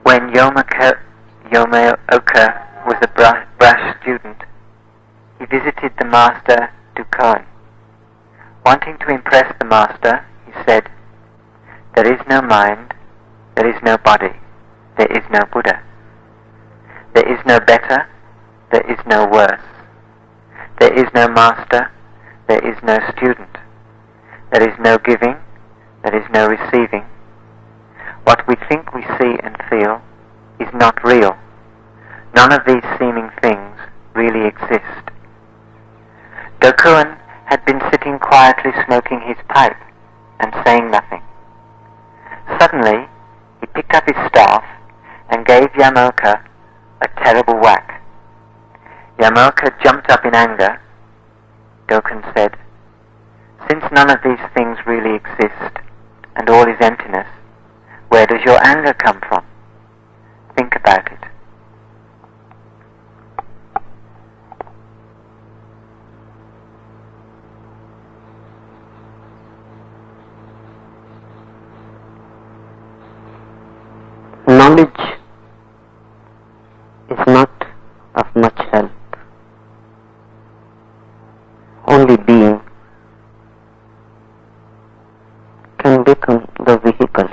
When Yomaoka was a brash student, he visited the master Dukkon. Wanting to impress the master, he said, "There is no mind, there is no body, there is no Buddha. There is no better, there is no worse. There is no master, there is no student. There is no giving, there is no receiving. What we think we see and feel is not real. None of these seeming things really exist." Dokuan had been sitting quietly smoking his pipe and saying nothing. Suddenly, he picked up his staff and gave Yamoka a terrible whack. Yamoka jumped up in anger. Dokuan said, "Since none of these things really exist and all is emptiness, where does your anger come from? Think about it." Knowledge is not of much help. Only being can become the vehicle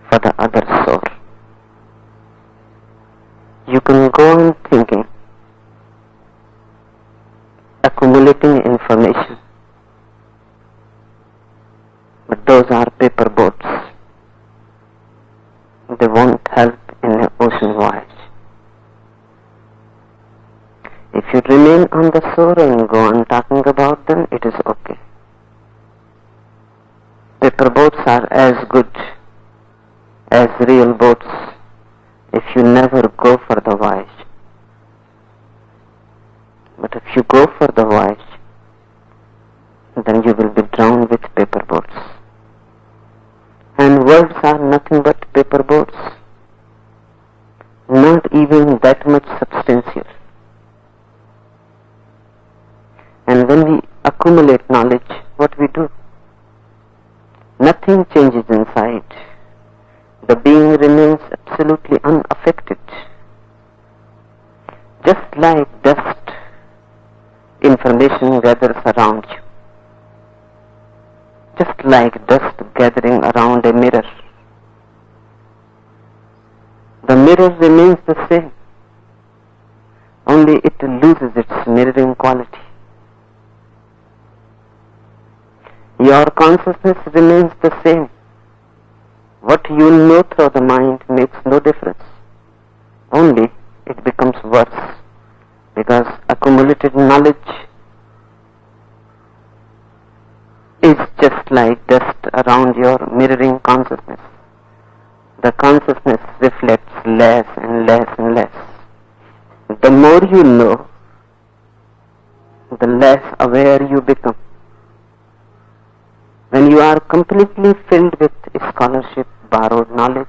for the other soul. You can go on thinking, accumulating information, but those are paper boats. They won't help in an ocean voyage. If you remain on the shore and go on talking about them, it is okay. Paper boats are as good as real boats if you never go for the voyage. But if you go for the voyage, then you will be drowned with paper boats. And words are nothing but paper boats, not even that much substantial. And when we accumulate knowledge, what we do? Nothing changes inside. The being remains absolutely unaffected. Just like dust, information gathers around you. Just like dust gathering around a mirror. The mirror remains the same, only it loses its mirroring quality. Your consciousness remains the same. What you know through the mind makes no difference, only it becomes worse, because accumulated knowledge is just like dust around your mirroring consciousness. The consciousness reflects less and less and less. The more you know, the less aware you become. When you are completely filled with scholarship, borrowed knowledge,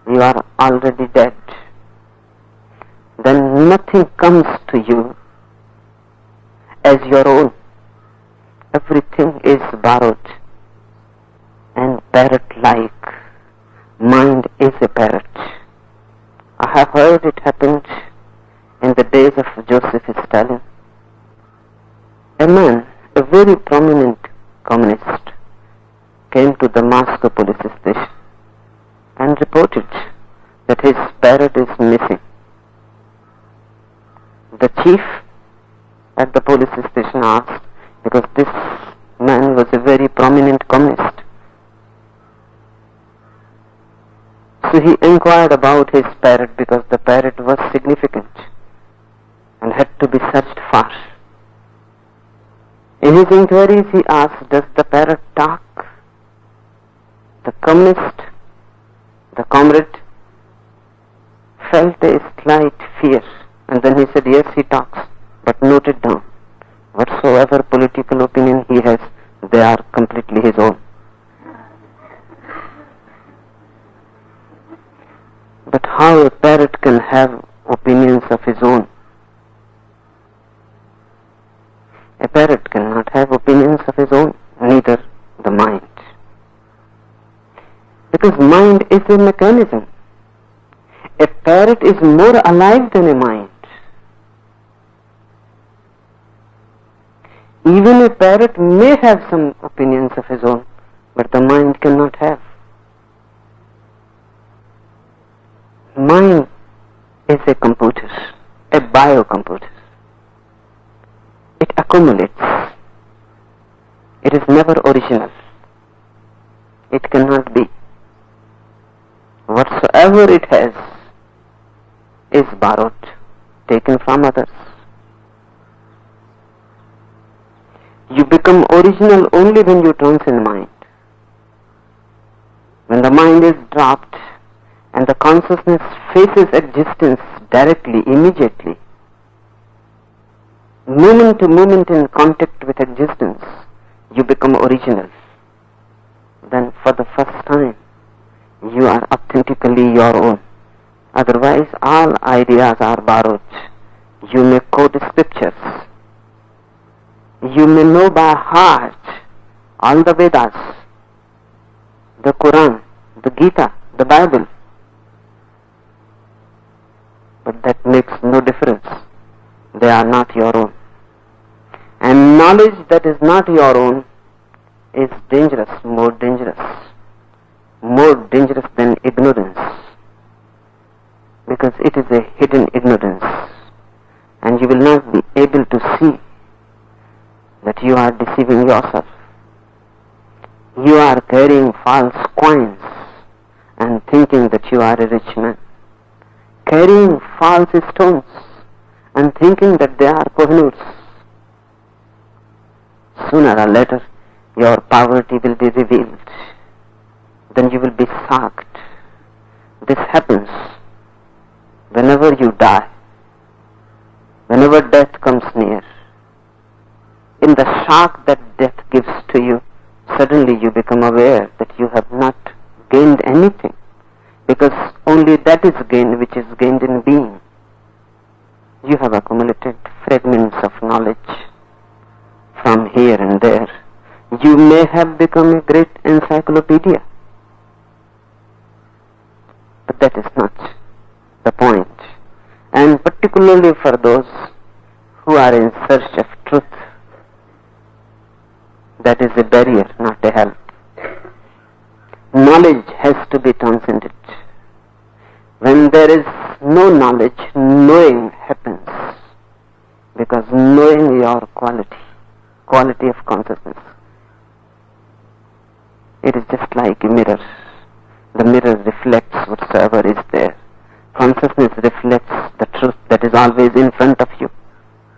you are already dead. Then nothing comes to you as your own. Everything is borrowed and parrot-like. Mind is a parrot. I have heard it happened in the days of Joseph Stalin. A man, a very prominent communist, came to the Moscow police station and reported that his parrot is missing. The chief at the police station asked, because this man was a very prominent communist. So he inquired about his parrot because the parrot was significant and had to be searched for. In his inquiries he asked, "Does the parrot talk?" The communist, the comrade, felt a slight fear, and then he said, "Yes, he talks, but note it down. Whatsoever political opinion he has, they are completely his own." But how a parrot can have opinions of his own? A parrot cannot have opinions of his own, neither the mind. Because mind is a mechanism. parrot is more alive than a mind. Even a parrot may have some opinions of his own, but the mind cannot have. Mind is a computer, a biocomputer. It accumulates. It is never original. It cannot be. Whatsoever it has is borrowed, taken from others. You become original only when you transcend mind. When the mind is dropped and the consciousness faces existence directly, immediately, moment to moment in contact with existence, you become original. Then for the first time, you are authentically your own. Otherwise, all ideas are borrowed. You may quote scriptures. You may know by heart all the Vedas, the Quran, the Gita, the Bible. But that makes no difference. They are not your own. And knowledge that is not your own is dangerous, more dangerous than ignorance, because it is a hidden ignorance, and you will not be able to see that you are deceiving yourself. You are carrying false coins and thinking that you are a rich man, carrying false stones and thinking that they are Kohinoors. Sooner or later, your poverty will be revealed. Then you will be shocked. This happens whenever you die, whenever death comes near. In the shock that death gives to you, suddenly you become aware that you have not gained anything, because only that is gained which is gained in being. You have accumulated fragments of knowledge from here and there. You may have become a great encyclopedia, but that is not the point. And particularly for those who are in search of truth, that is a barrier, not a help. Knowledge has to be transcended. When there is no knowledge, knowing happens, because knowing your quality of consciousness, it is just like a mirror. The mirror reflects whatsoever is there. Consciousness reflects the truth that is always in front of you,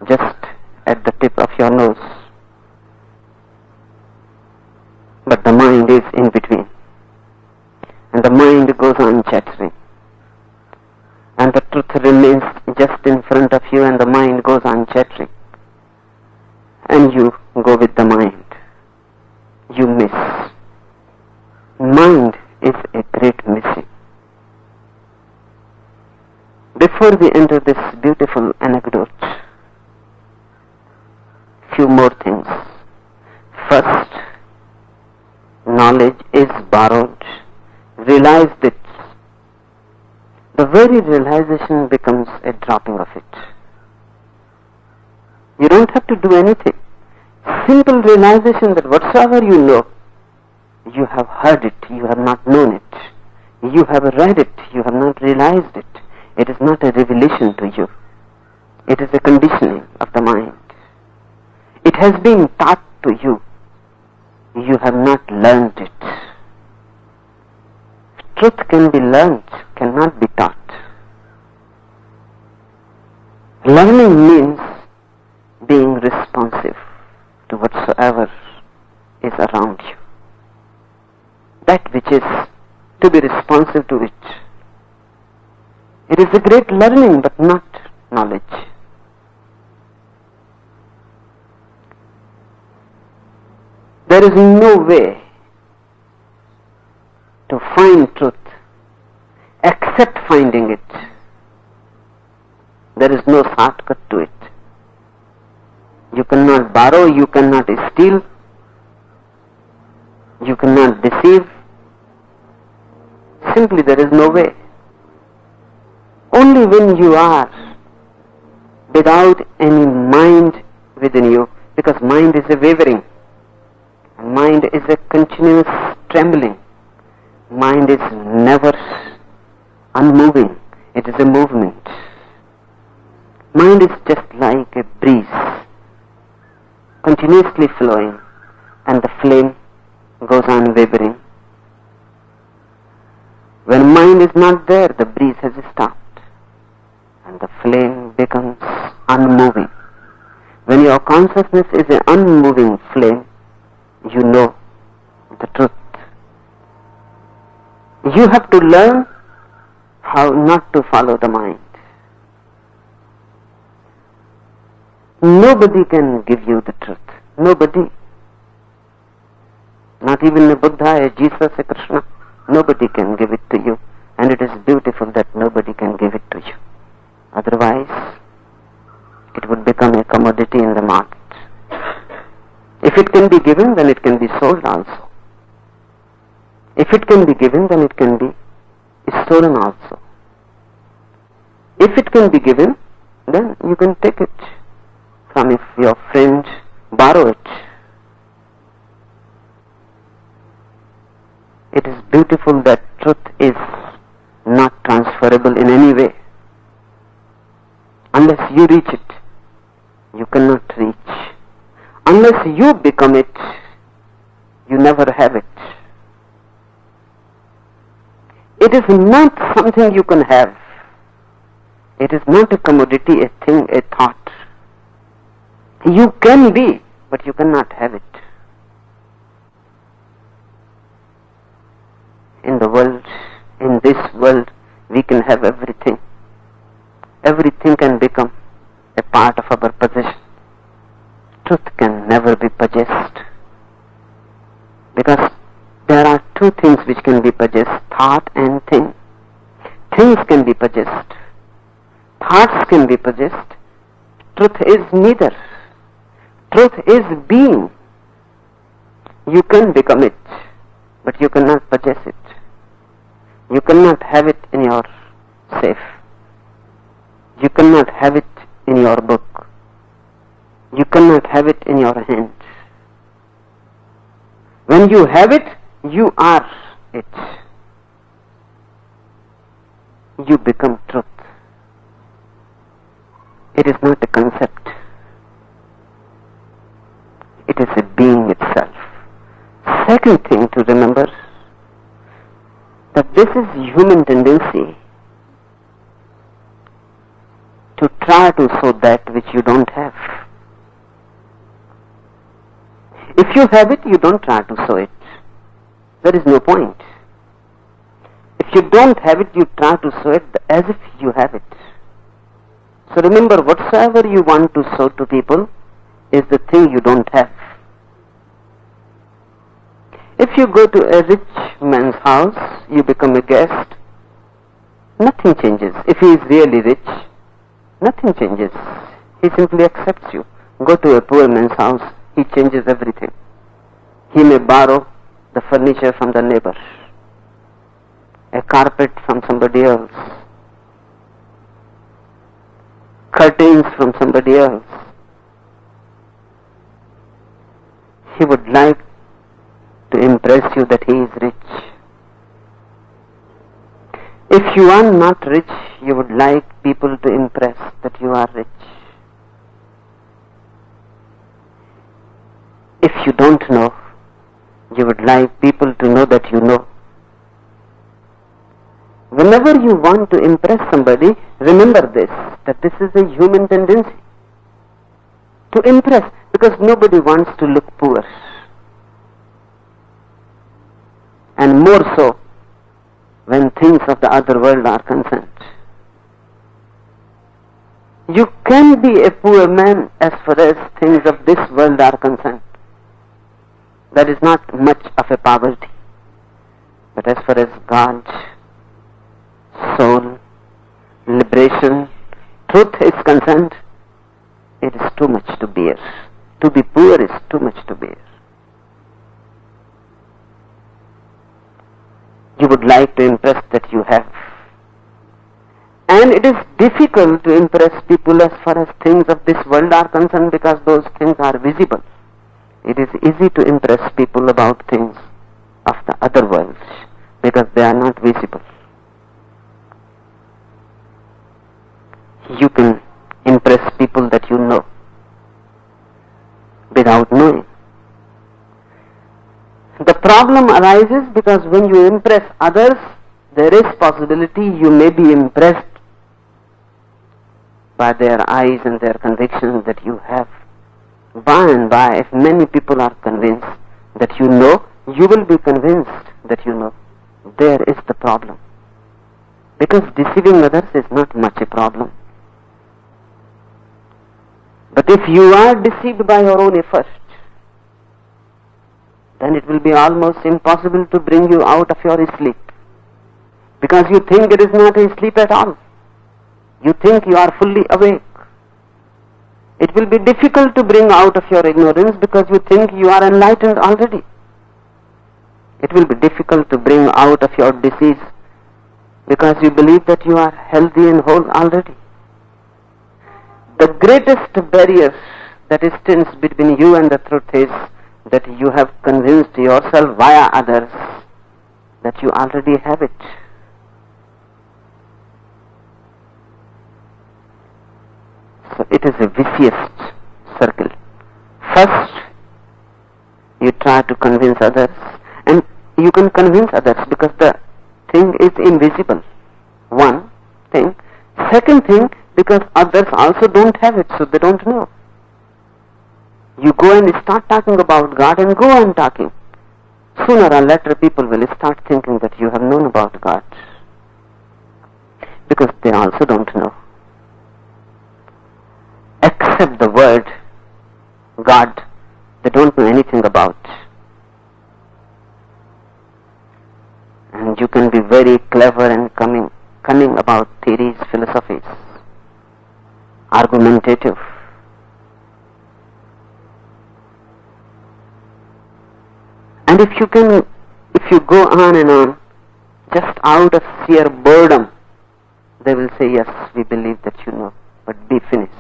just at the tip of your nose. But the mind is in between, and the mind goes on chattering, and the truth remains just in front of you, and the mind goes on chattering, and you go with the mind. You miss. Mind is a great missing. Before we enter this beautiful anecdote, few more things. First, knowledge is borrowed. Realize it. The very realization becomes a dropping of it. You don't have to do anything. Simple realization that whatsoever you know, you have heard it, you have not known it. You have read it, you have not realized it. It is not a revelation to you. It is a conditioning of the mind. It has been taught to you. You have not learned it. Truth can be learned, cannot be taught. Learning means being responsive to whatsoever is around you. That which is to be responsive to it. It is a great learning, but not knowledge. There is no way to find truth except finding it. There is no shortcut to it. You cannot borrow, you cannot steal, you cannot deceive. Simply there is no way. Only when you are without any mind within you, because mind is a wavering, mind is a continuous trembling, mind is never unmoving, it is a movement. Mind is just like a breeze, continuously flowing, and the flame goes on wavering. When mind is not there, the breeze has stopped, and the flame becomes unmoving. When your consciousness is an unmoving flame, you know the truth. You have to learn how not to follow the mind. Nobody can give you the truth. Nobody. Not even a Buddha, a Jesus, a Krishna. Nobody can give it to you. And it is beautiful that nobody can give it to you. Otherwise, it would become a commodity in the market. If it can be given, then it can be sold also. If it can be given, then it can be stolen also. If it can be given, then you can take it from if your friend, borrow it. It is beautiful that truth is not transferable in any way. Unless you reach it, you cannot reach. Unless you become it, you never have it. It is not something you can have. It is not a commodity, a thing, a thought. You can be, but you cannot have it. In the world, in this world, we can have everything. Everything can become a part of our possession. Truth can never be possessed. Because there are two things which can be possessed, thought and thing. Things can be possessed. Thoughts can be possessed. Truth is neither. Truth is being. You can become it, but you cannot possess it. You cannot have it in your safe. You cannot have it in your book. You cannot have it in your hand. When you have it, you are it. You become truth. It is not a concept. It is a being itself. Second thing to remember, that this is human tendency to try to show that which you don't have. If you have it, you don't try to show it. There is no point. If you don't have it, you try to show it as if you have it. So remember, whatsoever you want to show to people is the thing you don't have. If you go to a rich man's house, you become a guest, nothing changes. If he is really rich, nothing changes. He simply accepts you. Go to a poor man's house, he changes everything. He may borrow the furniture from the neighbor, a carpet from somebody else, curtains from somebody else. He would like to impress you that he is rich. If you are not rich, you would like people to impress that you are rich. If you don't know, you would like people to know that you know. Whenever you want to impress somebody, remember this, that this is a human tendency to impress, because nobody wants to look poor. And more so when things of the other world are concerned. You can be a poor man as far as things of this world are concerned. That is not much of a poverty. But as far as God, soul, liberation, truth is concerned, it is too much to bear. To be poor is too much to bear. You would like to impress that you have. And it is difficult to impress people as far as things of this world are concerned, because those things are visible. It is easy to impress people about things of the other world, because they are not visible. You can impress people that you know without knowing. The problem arises because when you impress others, there is possibility you may be impressed by their eyes and their convictions that you have. By and by, if many people are convinced that you know, you will be convinced that you know. There is the problem. Because deceiving others is not much a problem. But if you are deceived by your own effort, then it will be almost impossible to bring you out of your sleep. Because you think it is not a sleep at all. You think you are fully awake. It will be difficult to bring out of your ignorance because you think you are enlightened already. It will be difficult to bring out of your disease because you believe that you are healthy and whole already. The greatest barrier that stands between you and the truth is that you have convinced yourself via others that you already have it. So it is a vicious circle. First, you try to convince others, and you can convince others because the thing is invisible. One thing. Second thing, because others also don't have it, so they don't know. You go and start talking about God and go on talking. Sooner or later people will start thinking that you have known about God, because they also don't know. Except the word God, they don't know anything about. And you can be very clever and cunning about theories, philosophies, argumentative. And if you go on and on, just out of sheer boredom, they will say, yes, we believe that you know, but be finished.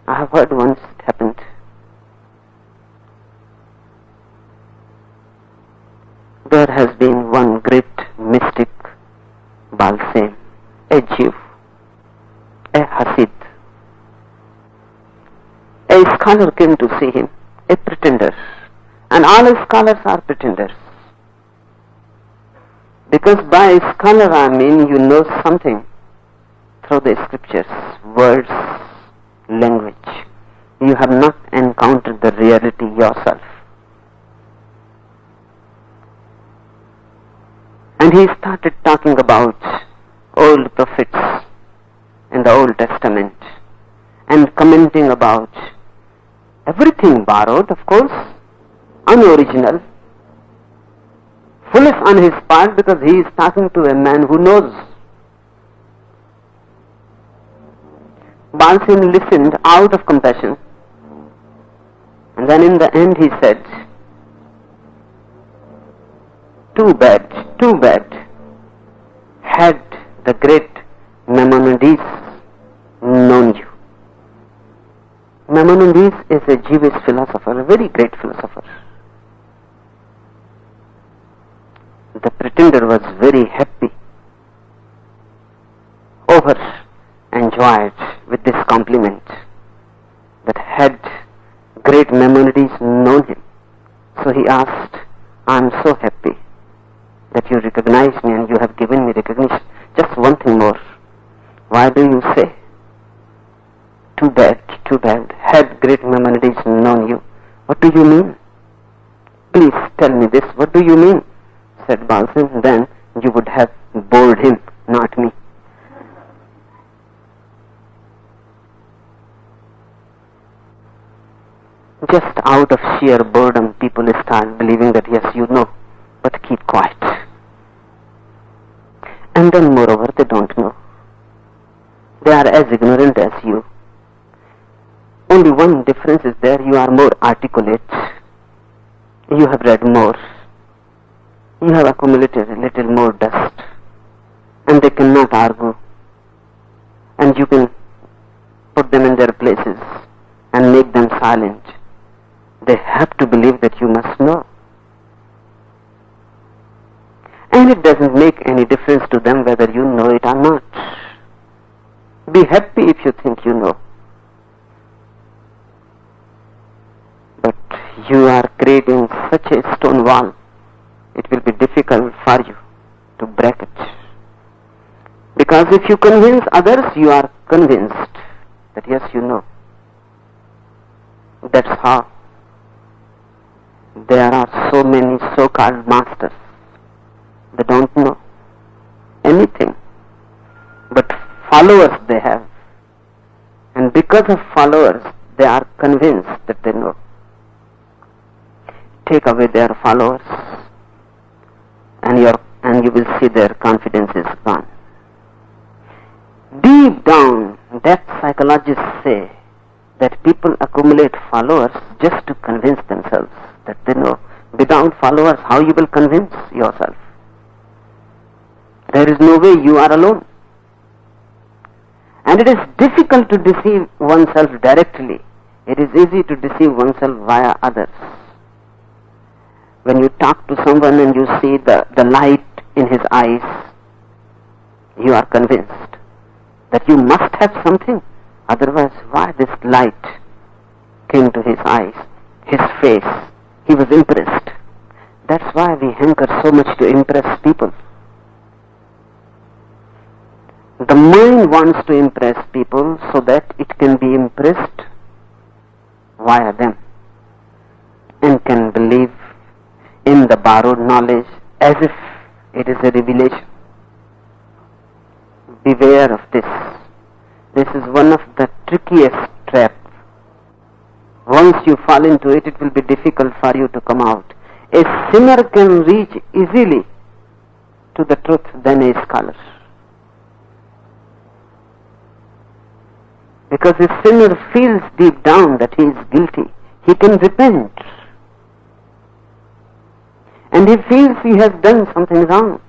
I have heard once it happened. There has been one great mystic, Balsam, a Jew, a Hasid. A scholar came to see him, a pretender. And all scholars are pretenders. Because by scholar I mean you know something through the scriptures, words, language. You have not encountered the reality yourself. And he started talking about old prophets in the Old Testament and commenting about everything borrowed, of course, unoriginal, foolish on his part because he is talking to a man who knows. Balsam listened out of compassion, and then in the end he said, too bad, had the great Maimonides known you. Maimonides is a Jewish philosopher, a very great philosopher. The pretender was very happy, overjoyed with this compliment, that had great Maimonides known him. So he asked, I am so happy that you recognize me and you have given me recognition. Just one thing more. Why do you say, too bad, had great Maimonides known you? What do you mean? Please tell me this, what do you mean? Said Balsam. Then you would have bored him, not me. Just out of sheer boredom, people start believing that yes, you know, but keep quiet. And then moreover, they don't know. They are as ignorant as you. Only one difference is there, you are more articulate. You have read more. You have accumulated a little more dust. And they cannot argue and you can put them in their places and make them silent. They have to believe that you must know. And it doesn't make any difference to them whether you know it or not. Be happy if you think you know. But you are creating such a stone wall, it will be difficult for you to break it. Because if you convince others, you are convinced that yes, you know. That's how there are so many so-called masters. They don't know anything, but followers they have. And because of followers, they are convinced that they know. Take away their followers, and you will see their confidence is gone. Deep down, that psychologists say that people accumulate followers just to convince themselves that they know. Without followers, how you will convince yourself? There is no way, you are alone. And it is difficult to deceive oneself directly. It is easy to deceive oneself via others. When you talk to someone and you see the light in his eyes, you are convinced that you must have something. Otherwise, why this light came to his eyes, his face? He was impressed. That's why we hanker so much to impress people. The mind wants to impress people so that it can be impressed via them and can believe in the borrowed knowledge as if it is a revelation. Beware of this. This is one of the trickiest traps. Once you fall into it, it will be difficult for you to come out. A sinner can reach easily to the truth than a scholar. Because a sinner feels deep down that he is guilty. He can repent. And he feels he has done something wrong.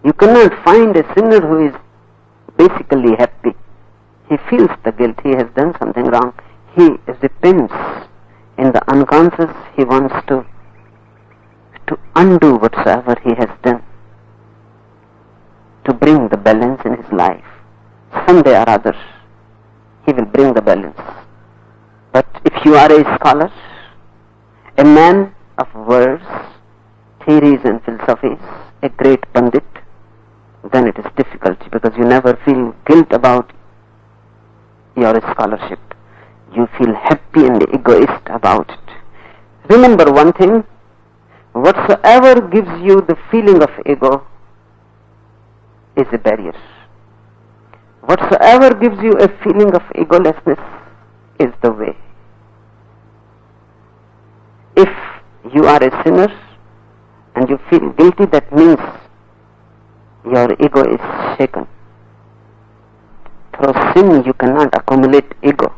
You cannot find a sinner who is basically happy. He feels the guilt. He has done something wrong. He repents. In the unconscious, he wants to undo whatsoever he has done, to bring the balance in his life. Someday or other, he will bring the balance. But if you are a scholar, a man of words, theories and philosophies, a great pandit, then it is difficult because you never feel guilt about your scholarship. You feel happy and egoist about it. Remember one thing, whatsoever gives you the feeling of ego is a barrier. Whatsoever gives you a feeling of egolessness is the way. If you are a sinner and you feel guilty, that means your ego is shaken. Through sin you cannot accumulate ego.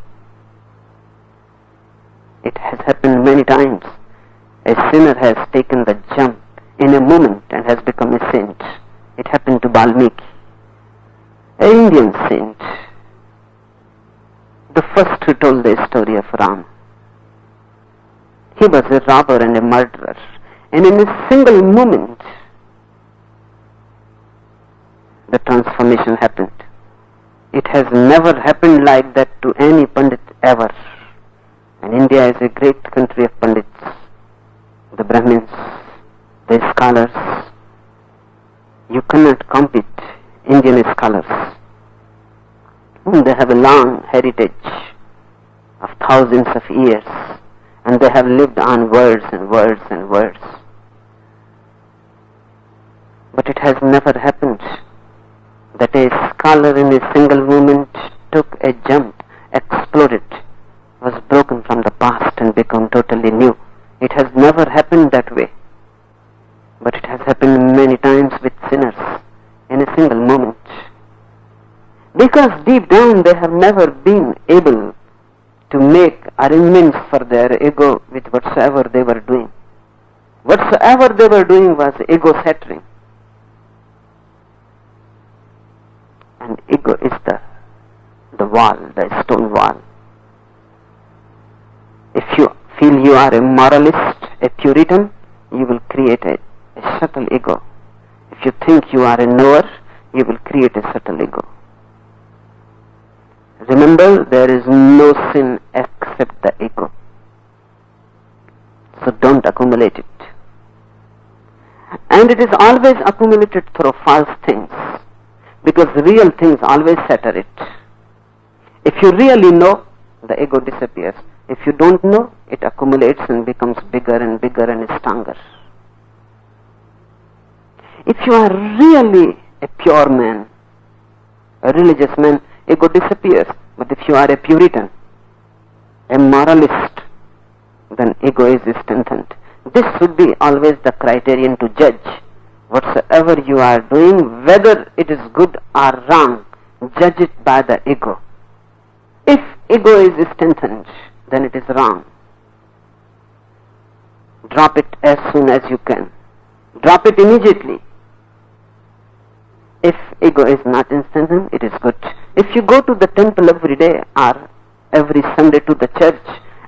It has happened many times. A sinner has taken the jump in a moment and has become a saint. It happened to Valmiki, an Indian saint, the first who told the story of Ram. He was a robber and a murderer, and in a single moment the transformation happened. It has never happened like that to any Pandit ever. And India is a great country of Pandits, the Brahmins, the scholars. You cannot compete Indian scholars. They have a long heritage of thousands of years, and they have lived on words and words and words. But it has never happened that a scholar in a single moment took a jump, exploded, was broken from the past and become totally new. It has never happened that way. But it has happened many times with sinners in a single moment. Because deep down they have never been able to make arrangements for their ego with whatsoever they were doing. Whatsoever they were doing was ego-centering. ego is the wall, the stone wall. If you feel you are a moralist, a Puritan, you will create a subtle ego. If you think you are a knower, you will create a subtle ego. Remember, there is no sin except the ego. So don't accumulate it. And it is always accumulated through false things, because real things always shatter it. If you really know, the ego disappears. If you don't know, it accumulates and becomes bigger and bigger and stronger. If you are really a pure man, a religious man, ego disappears. But if you are a Puritan, a moralist, then ego is strengthened. This should be always the criterion to judge whatsoever you are doing, whether it is good or wrong. Judge it by the ego. If ego is strengthened, then it is wrong. Drop it as soon as you can. Drop it immediately. If ego is not strengthened, it is good. If you go to the temple every day or every Sunday to the church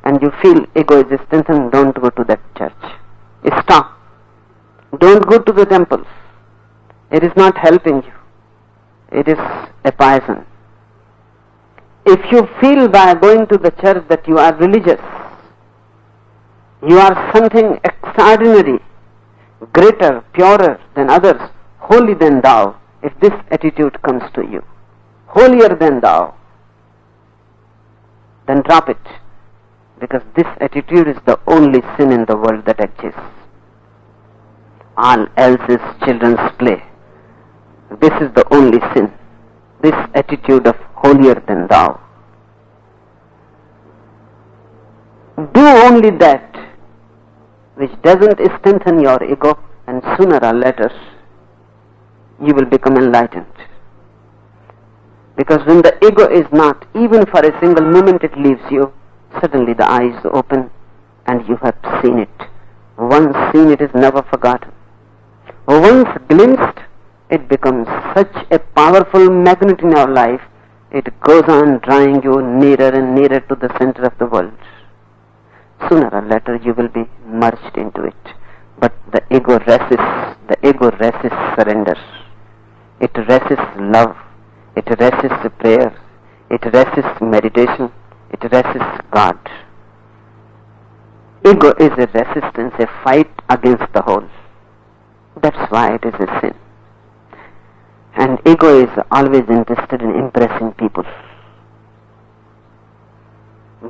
and you feel ego is strengthened, don't go to that church. Stop. Don't go to the temples. It is not helping you. It is a poison. If you feel by going to the church that you are religious, you are something extraordinary, greater, purer than others, holy than thou, if this attitude comes to you, holier than thou, then drop it, because this attitude is the only sin in the world that exists. All else is children's play. This is the only sin, this attitude of holier than thou. Do only that which doesn't strengthen your ego, and sooner or later you will become enlightened. Because when the ego is not, even for a single moment it leaves you, suddenly the eyes open and you have seen it. Once seen, it is never forgotten. Once glimpsed, it becomes such a powerful magnet in your life, it goes on drawing you nearer and nearer to the center of the world. Sooner or later you will be merged into it. But the ego resists surrender. It resists love. It resists prayer. It resists meditation. It resists God. Ego is a resistance, a fight against the whole. That's why it is a sin. And ego is always interested in impressing people.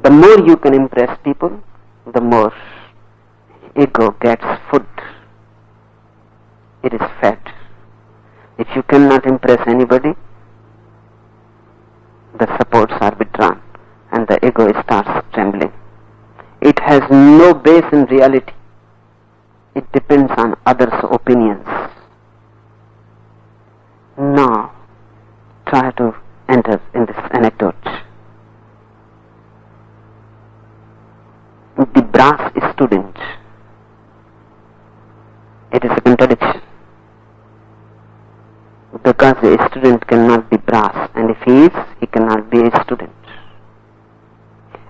The more you can impress people, the more ego gets food. It is fed. If you cannot impress anybody, the supports are withdrawn and the ego starts trembling. It has no base in reality. It depends on others' opinions. Now, try to enter in this anecdote. The brass student. It is a contradiction. Because a student cannot be brass, and if he is, he cannot be a student.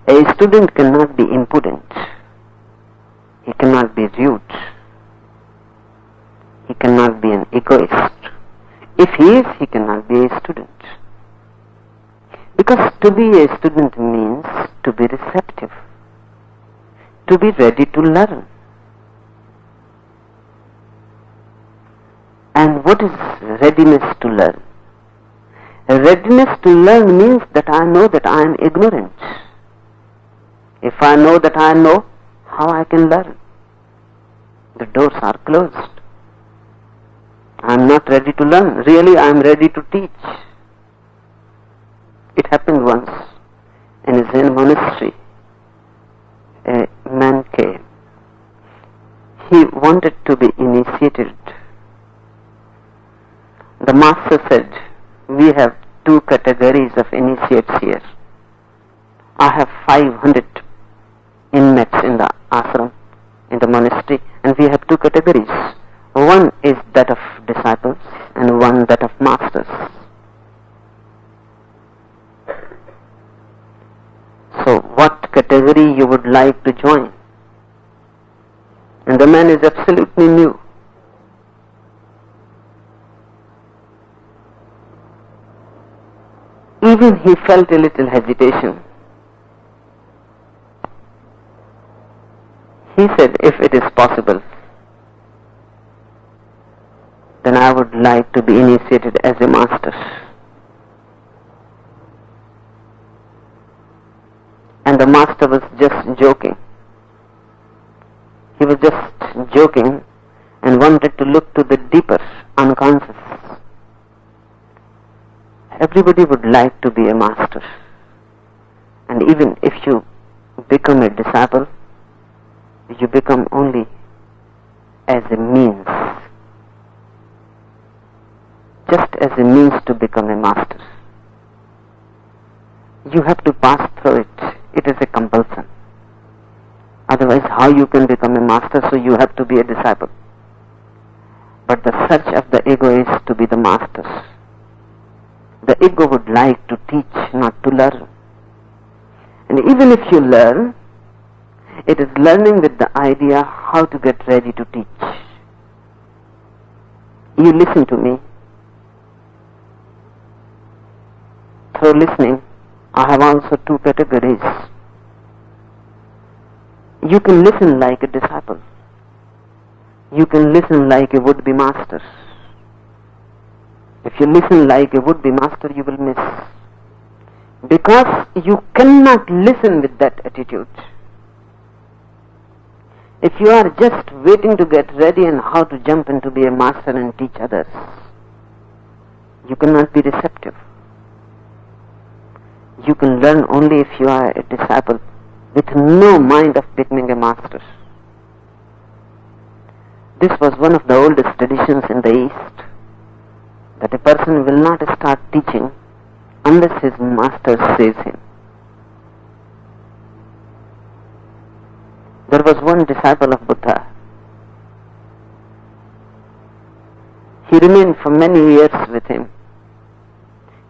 A student cannot be impudent. He cannot be rude. He cannot be an egoist. If he is, he cannot be a student. Because to be a student means to be receptive, to be ready to learn. And what is readiness to learn? Readiness to learn means that I know that I am ignorant. If I know that I know, how I can learn? The doors are closed. I am not ready to learn. Really, I am ready to teach. It happened once in a Zen monastery. A man came. He wanted to be initiated. The master said, we have 2 categories of initiates here. I have 500 inmates in the ashram, in the monastery, and we have 2 categories. One is that of disciples and one that of masters. category you would like to join. And the man is absolutely new. Even he felt a little hesitation. He said, if it is possible, then I would like to be initiated as a master. And the master was just joking. He was just joking and wanted to look to the deeper unconscious. Everybody would like to be a master. And even if you become a disciple, you become only as a means. Just as a means to become a master. You have to pass through it. It is a compulsion. Otherwise, how you can become a master? So you have to be a disciple. But the search of the ego is to be the master. The ego would like to teach, not to learn. And even if you learn, it is learning with the idea how to get ready to teach. You listen to me. Through listening, I have also two categories. You can listen like a disciple. You can listen like a would-be master. If you listen like a would-be master, you will miss. Because you cannot listen with that attitude. If you are just waiting to get ready and how to jump in to be a master and teach others, you cannot be receptive. You can learn only if you are a disciple with no mind of becoming a master. This was one of the oldest traditions in the East, that a person will not start teaching unless his master saves him. There was one disciple of Buddha. He remained for many years with him.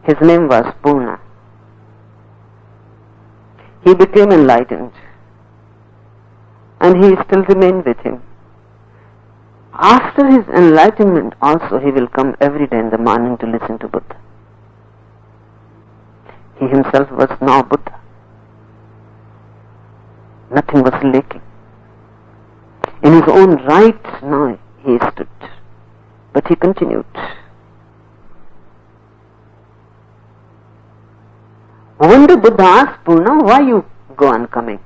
His name was Purna. He became enlightened, and he still remained with him. After his enlightenment also, he will come every day in the morning to listen to Buddha. He himself was now Buddha. Nothing was lacking. In his own right now he stood, but he continued. One day Buddha asked Purna, why you go on coming?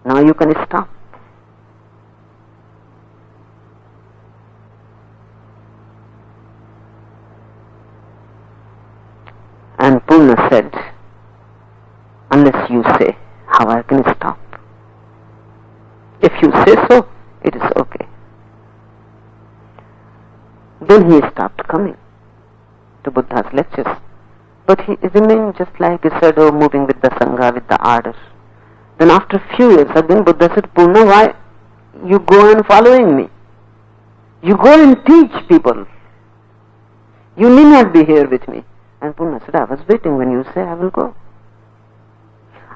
Now you can stop. And Purna said, unless you say, how I can stop? If you say so, it is okay. Then he stopped coming to Buddha's lectures. But he remained just like a shadow moving with the Sangha, with the ardor. Then after a few years again, Buddha said, Purna, why you go on following me? You go and teach people. You need not be here with me. And Purna said, I was waiting when you say I will go.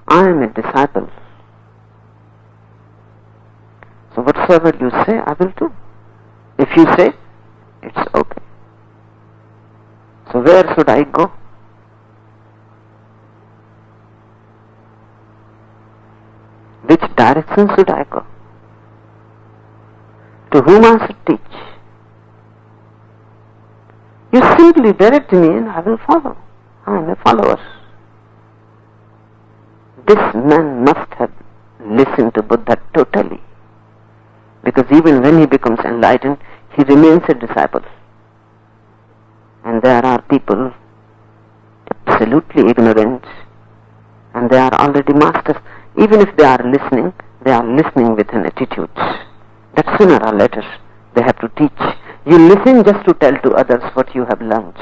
I am a disciple. So whatsoever you say, I will do. If you say, it's okay. So where should I go? Which direction should I go? To whom I should teach? You simply direct me and I will follow. I am a follower. This man must have listened to Buddha totally. Because even when he becomes enlightened, he remains a disciple. And there are people absolutely ignorant, and they are already masters. Even if they are listening with an attitude that sooner or later they have to teach. You listen just to tell to others what you have learned.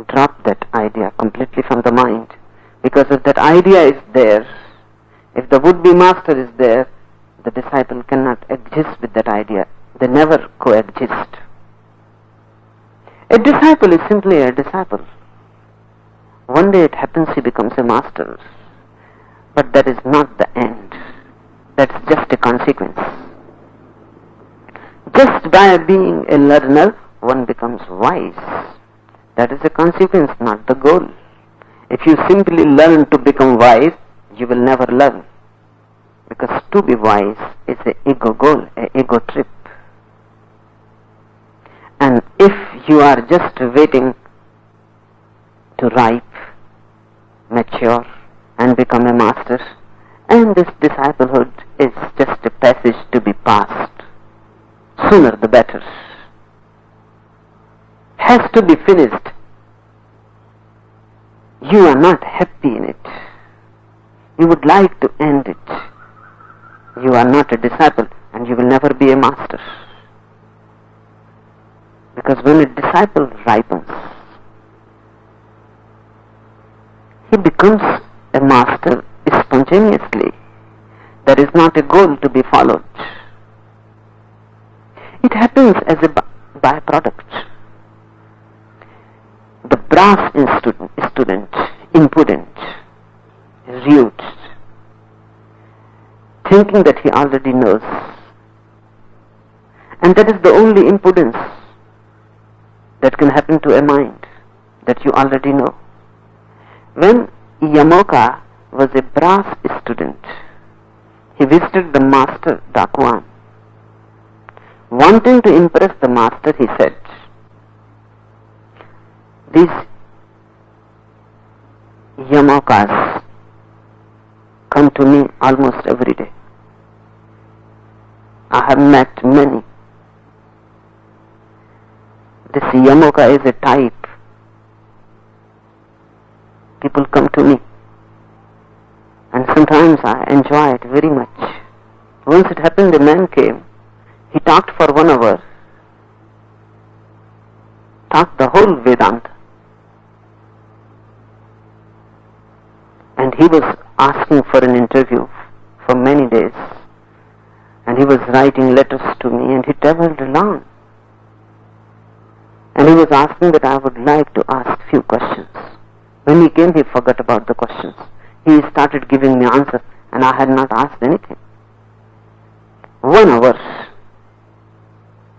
Drop that idea completely from the mind, because if that idea is there, if the would-be master is there, the disciple cannot exist with that idea. They never coexist. A disciple is simply a disciple. One day it happens he becomes a master. But that is not the end. That's just a consequence. Just by being a learner, one becomes wise. That is a consequence, not the goal. If you simply learn to become wise, you will never learn. Because to be wise is an ego goal, an ego trip. And if you are just waiting to ripe, mature, and become a master, and this disciplehood is just a passage to be passed, sooner the better. Has to be finished. You are not happy in it. You would like to end it. You are not a disciple and you will never be a master. Because when a disciple ripens, he becomes a master spontaneously. There is not a goal to be followed. It happens as a byproduct. The brass student, impudent, rude, thinking that he already knows. And that is the only impudence that can happen to a mind, that you already know. When Yamoka was a brass student, he visited the master Dakuan. Wanting to impress the master, he said, "These Yamokas come to me almost every day. I have met many. This Yamoka is a type. People come to me, and sometimes I enjoy it very much. Once it happened, a man came. He talked for 1 hour, talked the whole Vedanta, and he was asking for an interview for many days, and he was writing letters to me, and he traveled along, and he was asking that I would like to ask few questions. When he came, he forgot about the questions. He started giving me answers, and I had not asked anything. 1 hour.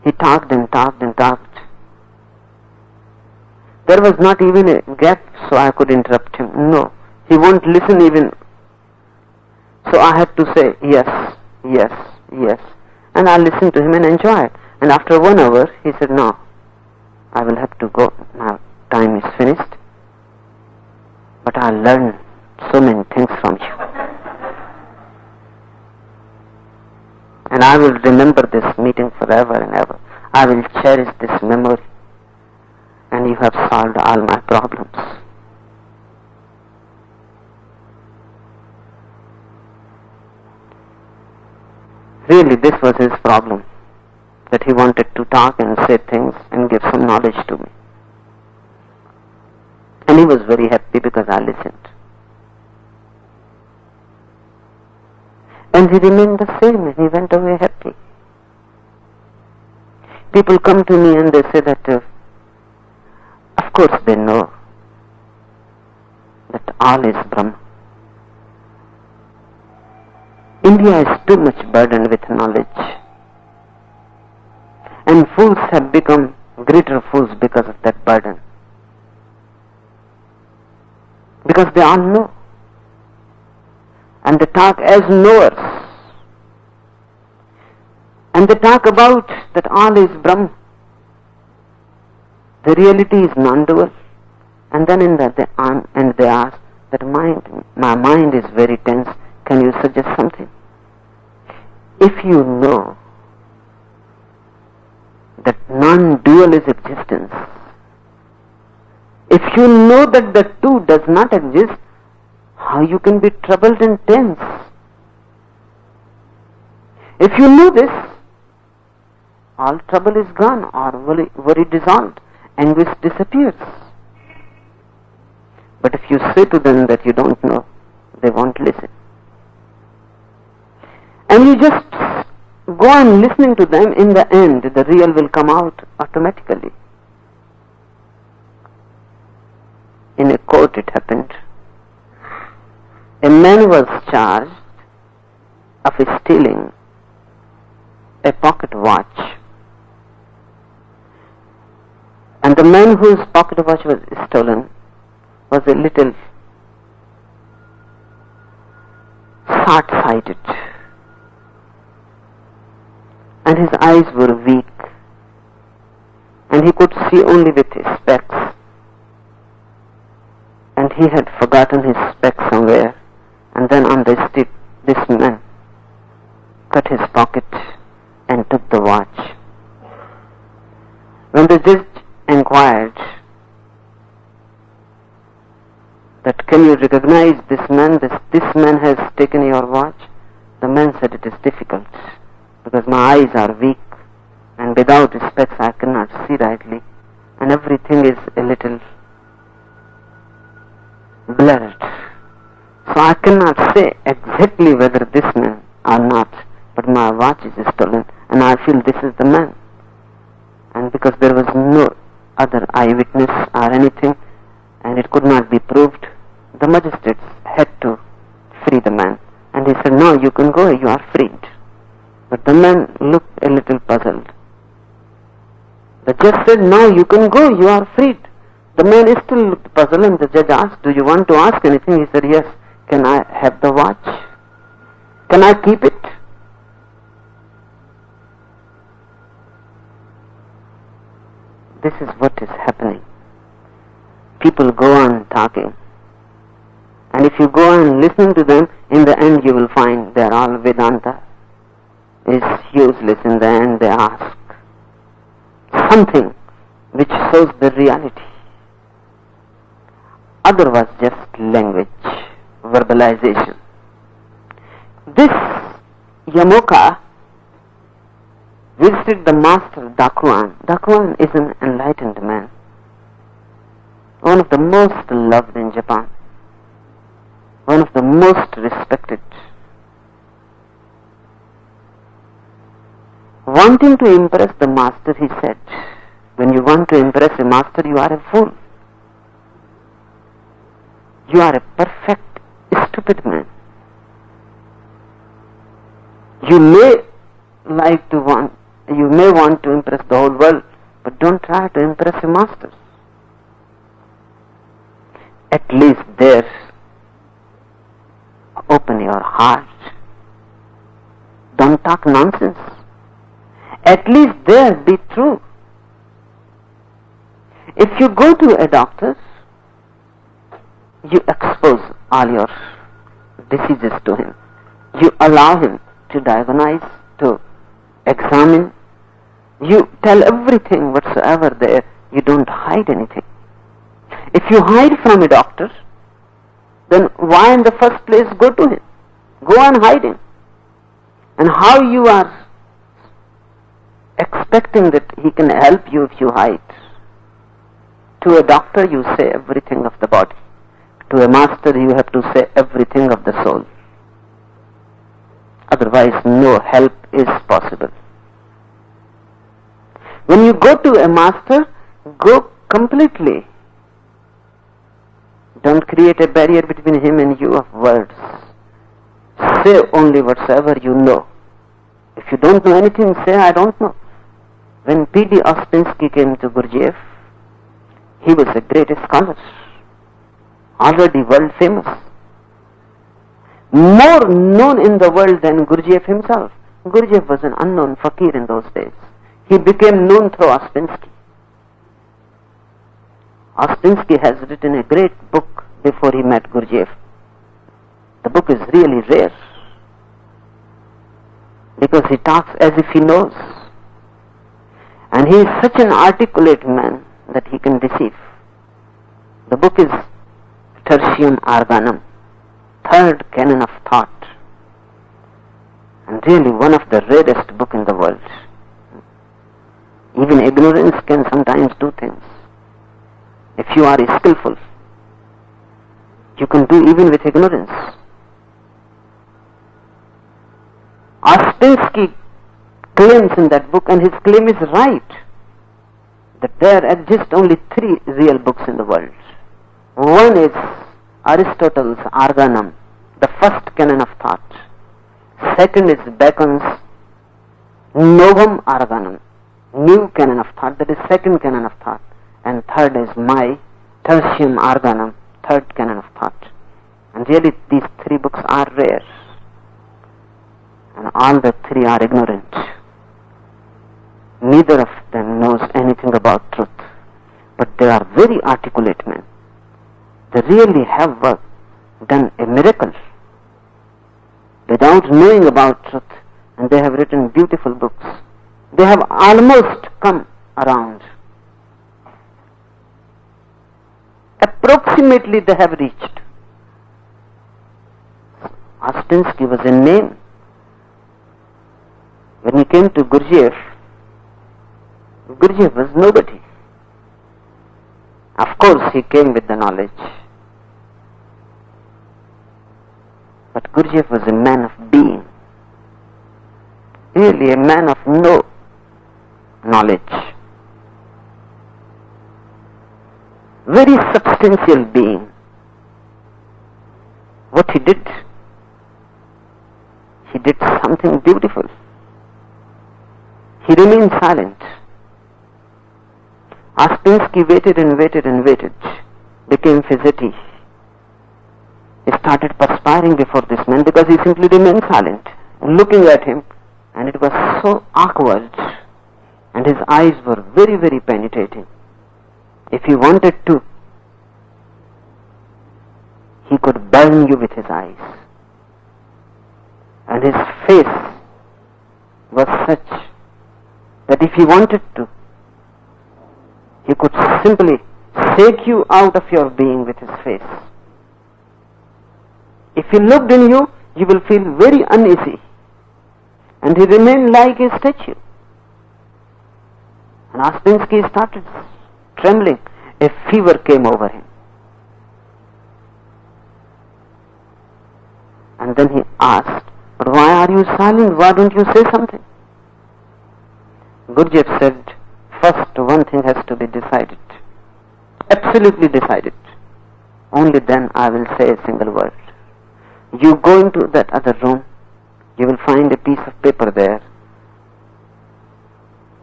He talked and talked and talked. There was not even a gap so I could interrupt him. No, he won't listen even. So I had to say yes, yes, yes. And I listened to him and enjoyed. And after 1 hour, he said, "No, I will have to go. Now time is finished. But I learned so many things from you. And I will remember this meeting forever and ever. I will cherish this memory. And you have solved all my problems." Really, this was his problem, that he wanted to talk and say things and give some knowledge to me. And he was very happy because I listened. And he remained the same, and he went away happy. People come to me and they say that, of course they know that all is Brahma. India is too much burdened with knowledge. And fools have become greater fools because of that burden. Because they all know. And they talk as knowers. And they talk about that all is Brahma. The reality is non-dual. And then they ask that my mind is very tense. Can you suggest something? If you know that non-dual is existence, if you know that the two does not exist, how you can be troubled and tense? If you know this, all trouble is gone, or worry dissolved, anguish disappears. But if you say to them that you don't know, they won't listen. And you just go on listening to them, in the end the real will come out automatically. in a court it happened. A man was charged of stealing a pocket watch. And the man whose pocket watch was stolen was a little short-sighted, and his eyes were weak, and he could see only with his specs, and he had forgotten his specs somewhere, and then on the street this man cut his pocket and took the watch. When the judge inquired that, can you recognize this man, this man has taken your watch? The man said, it is difficult because my eyes are weak and without specs I cannot see rightly and everything is a little blurred. So I cannot say exactly whether this man or not, but my watch is stolen and I feel this is the man. And because there was no other eyewitness or anything and it could not be proved, the magistrates had to free the man. And he said, no, you can go, you are freed. But the man looked a little puzzled. The judge said, no, you can go, you are freed. The man still looked puzzled and the judge asked, do you want to ask anything? He said, yes. Can I have the watch? Can I keep it? This is what is happening. People go on talking. And if you go on listening to them, in the end you will find they are all Vedanta. Is useless in the end. They ask something which shows the reality. Other was just language, verbalization. This Yamoka visited the master Dakuan. Dakuan is an enlightened man, one of the most loved in Japan, one of the most respected. Wanting to impress the master, he said, when you want to impress a master, you are a fool. You are a perfect, stupid man. You may want to impress the whole world, but don't try to impress a master. At least there, open your heart. Don't talk nonsense. At least there, be true. If you go to a doctor, you expose all your diseases to him. You allow him to diagnose, to examine. You tell everything whatsoever there. You don't hide anything. If you hide from a doctor, then why in the first place go to him? Go on hiding. And how you are expecting that he can help you if you hide? To a doctor you say everything of the body. To a master you have to say everything of the soul. Otherwise no help is possible. When you go to a master, go completely. Don't create a barrier between him and you of words. Say only whatsoever you know. If you don't know anything, say I don't know. When P.D. Ouspensky came to Gurdjieff, he was a great scholar, already world famous, more known in the world than Gurdjieff himself. Gurdjieff was an unknown fakir in those days. He became known through Ouspensky. Ouspensky has written a great book before he met Gurdjieff. The book is really rare because he talks as if he knows. And he is such an articulate man that he can deceive. The book is Tertium Organum, third canon of thought, and really one of the rarest book in the world. Even ignorance can sometimes do things. If you are skillful, you can do even with ignorance. Ouspensky claims in that book, and his claim is right, that there exist only 3 real books in the world. One is Aristotle's Organum, the first canon of thought. Second is Bacon's Novum Organum, new canon of thought, that is second canon of thought. And third is my Tertium Organum, third canon of thought. And really these three books are rare. And all the three are ignorant. Neither of them knows anything about truth. But they are very articulate men. They really have done a miracle without knowing about truth, and they have written beautiful books. They have almost come around. Approximately they have reached. Ouspensky was a name. When he came to Gurdjieff was nobody. Of course he came with the knowledge. But Gurdjieff was a man of being. Really a man of no knowledge. Very substantial being. What he did something beautiful. He remained silent. Ouspensky waited and waited and waited, became fidgety. He started perspiring before this man because he simply remained silent, looking at him, and it was so awkward, and his eyes were very, very penetrating. If he wanted to, he could burn you with his eyes. And his face was such that if he wanted to, he could simply shake you out of your being with his face. If he looked in you, you will feel very uneasy. And he remained like a statue. And Ouspensky started trembling. A fever came over him. And then he asked, "But why are you silent? Why don't you say something?" Gurdjieff said, "First, one thing has to be decided. Absolutely decided. Only then I will say a single word. You go into that other room, you will find a piece of paper there.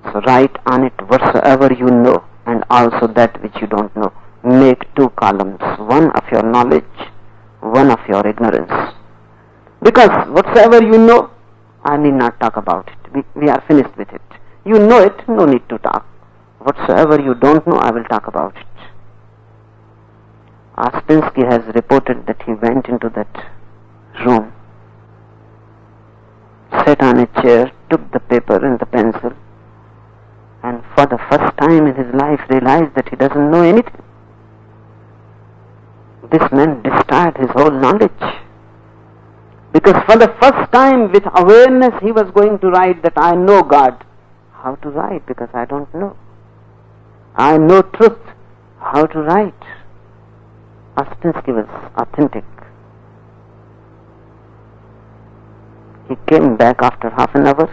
So write on it whatsoever you know and also that which you don't know. Make 2 columns, one of your knowledge, one of your ignorance. Because whatsoever you know, I need not talk about it. We are finished with it. You know it, no need to talk. Whatsoever you don't know, I will talk about it." Ouspensky has reported that he went into that room, sat on a chair, took the paper and the pencil, and for the first time in his life realized that he doesn't know anything. This man destroyed his whole knowledge. Because for the first time with awareness he was going to write that I know God. How to write? Because I don't know. I know truth. How to write? Ouspensky was authentic. He came back after half an hour,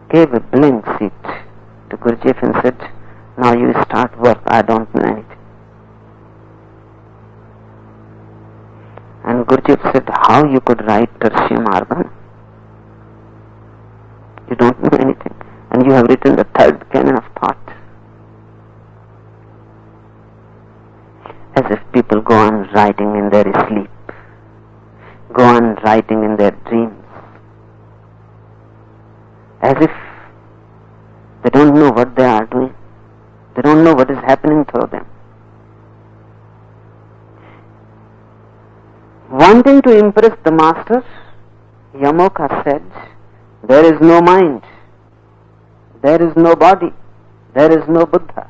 gave a blank sheet to Gurdjieff and said, "Now you start work, I don't know anything." And Gurdjieff said, "How you could write Tertium Organum? You don't know anything, and you have written the 3rd canon of thought." As if people go on writing in their sleep, go on writing in their dreams, as if they don't know what they are doing, they don't know what is happening through them. Wanting to impress the master, Yamoka said, "There is no mind, there is no body, there is no Buddha.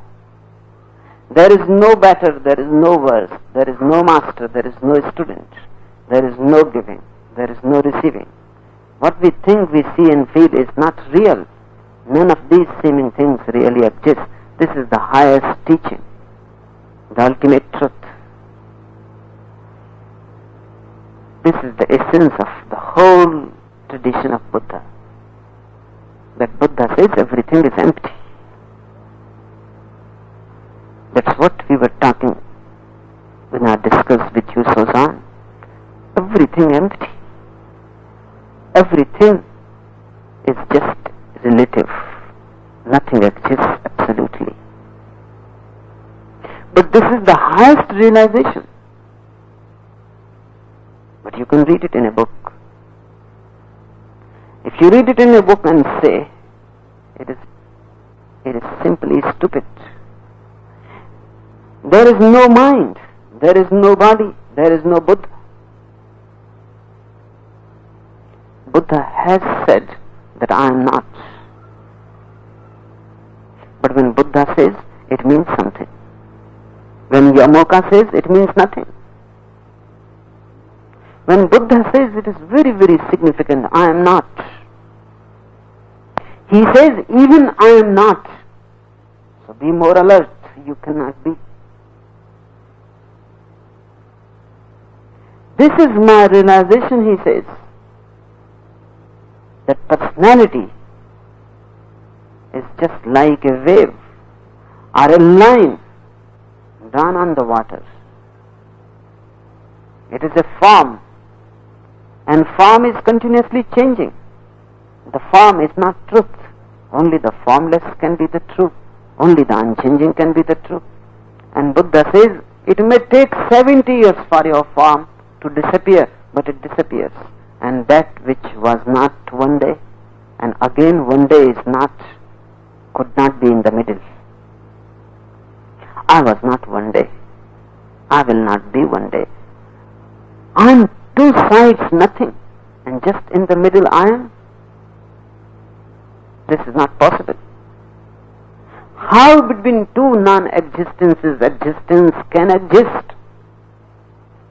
There is no better, there is no worse, there is no master, there is no student, there is no giving, there is no receiving. What we think, we see and feel is not real. None of these seeming things really exist. This is the highest teaching, the ultimate truth. This is the essence of the whole tradition of Buddha. That Buddha says everything is empty. That's what we were talking when I discussed with you, Suzanne. Everything empty. Everything is just relative. Nothing exists absolutely. But this is the highest realization. But you can read it in a book. If you read it in a book and say, it is simply stupid. There is no mind, there is no body, there is no Buddha. Buddha has said that I am not. But when Buddha says, it means something. When Yamoka says, it means nothing. When Buddha says, it is very, very significant, I am not. He says, even I am not. So be more alert, you cannot be. This is my realization, he says, that personality is just like a wave or a line drawn on the water. It is a form, and form is continuously changing. The form is not truth. Only the formless can be the truth. Only the unchanging can be the truth. And Buddha says, it may take 70 years for your form to disappear, but it disappears. And that which was not one day, and again one day is not, could not be in the middle. I was not one day. I will not be one day. I am two sides, nothing, and just in the middle I am. This is not possible. How between two non-existences existence can exist?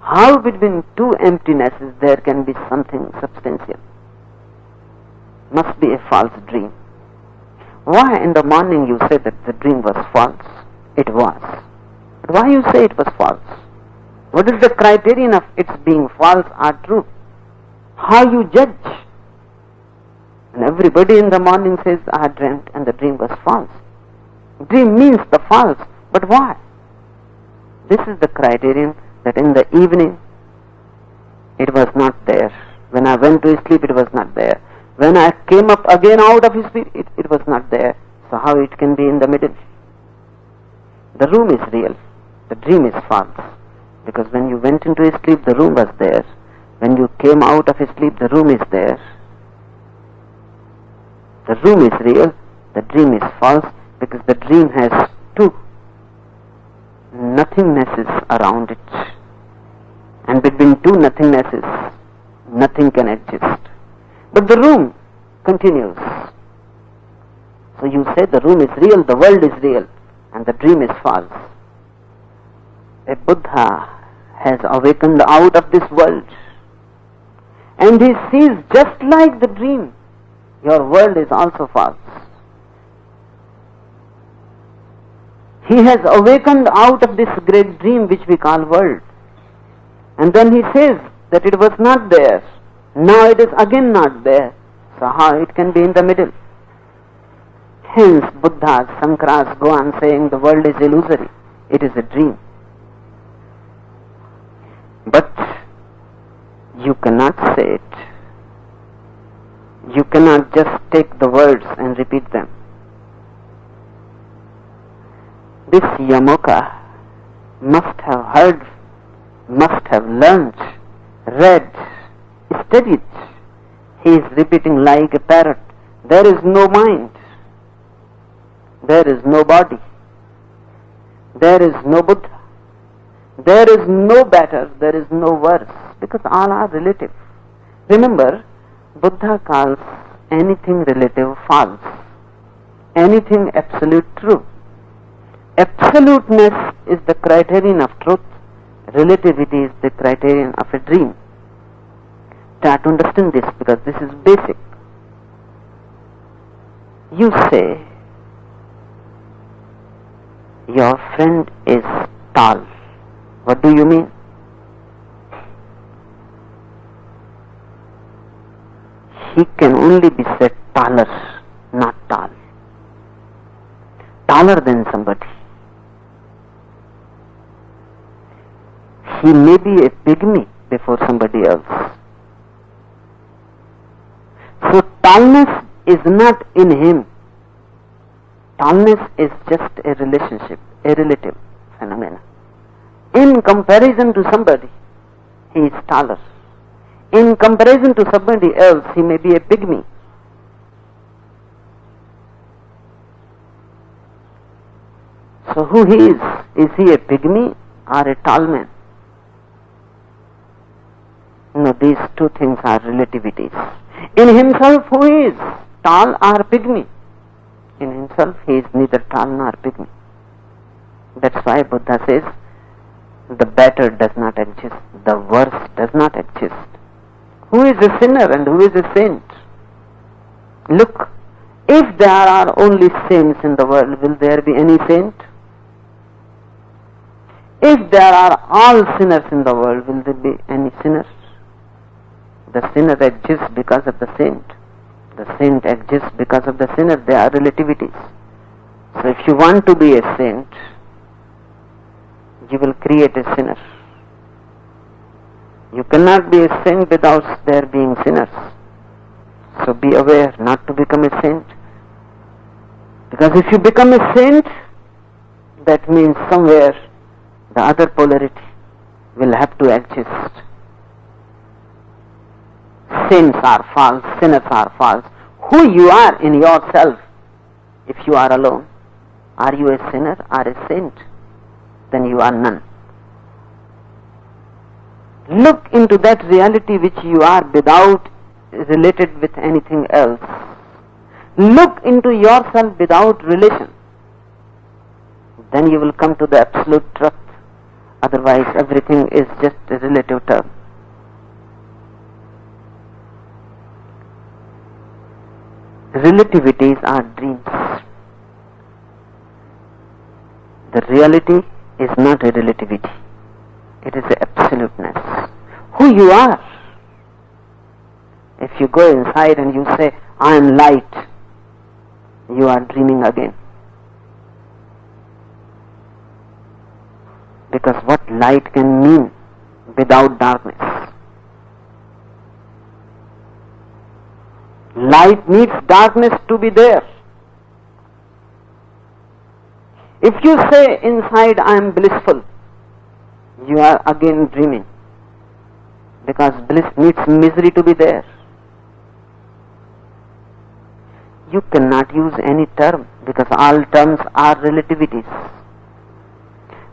How between two emptinesses there can be something substantial? Must be a false dream. Why in the morning you say that the dream was false? It was. But why you say it was false? What is the criterion of its being false or true? How you judge? And everybody in the morning says, I dreamt and the dream was false. Dream means the false, but why? This is the criterion that in the evening it was not there. When I went to sleep it was not there. When I came up again out of sleep it was not there. So how it can be in the middle? The room is real. The dream is false. Because when you went into sleep the room was there. When you came out of sleep the room is there. The room is real, the dream is false, because the dream has two nothingnesses around it. And between two nothingnesses, nothing can exist. But the room continues. So you say the room is real, the world is real, and the dream is false. A Buddha has awakened out of this world, and he sees just like the dream, your world is also false. He has awakened out of this great dream which we call world. And then he says that it was not there. Now it is again not there. So how it can be in the middle? Hence Buddhas, Sankaras go on saying the world is illusory. It is a dream. But you cannot say it. You cannot just take the words and repeat them. This Yamoka must have heard, must have learnt, read, studied. He is repeating like a parrot. There is no mind. There is no body. There is no Buddha. There is no better. There is no worse. Because all are relative. Remember, Buddha calls anything relative false, anything absolute true. Absoluteness is the criterion of truth, relativity is the criterion of a dream. Try to understand this because this is basic. You say, your friend is tall. What do you mean? He can only be said taller, not tall. Taller than somebody. he may be a pygmy before somebody else. So tallness is not in him. Tallness is just a relationship, a relative phenomenon. In comparison to somebody, he is taller. In comparison to somebody else, he may be a pygmy. So who he is? Is he a pygmy or a tall man? No, these two things are relativities. In himself, who is tall or pygmy? In himself, he is neither tall nor pygmy. That's why Buddha says, the better does not exist, the worse does not exist. Who is a sinner and who is a saint? Look, if there are only saints in the world, will there be any saint? If there are all sinners in the world, will there be any sinners? The sinner exists because of the saint. The saint exists because of the sinner. They are relativities. So if you want to be a saint, you will create a sinner. You cannot be a saint without there being sinners. So be aware not to become a saint. Because if you become a saint, that means somewhere the other polarity will have to exist. Saints are false, sinners are false. Who you are in yourself, if you are alone, are you a sinner or a saint? Then you are none. Look into that reality which you are without related with anything else. Look into yourself without relation. Then you will come to the absolute truth. Otherwise everything is just a relative term. Relativities are dreams. The reality is not a relativity. It is the absoluteness. Who you are. If you go inside and you say, I am light, you are dreaming again. Because what light can mean without darkness? Light needs darkness to be there. If you say inside I am blissful, you are again dreaming. Because bliss needs misery to be there. You cannot use any term because all terms are relativities.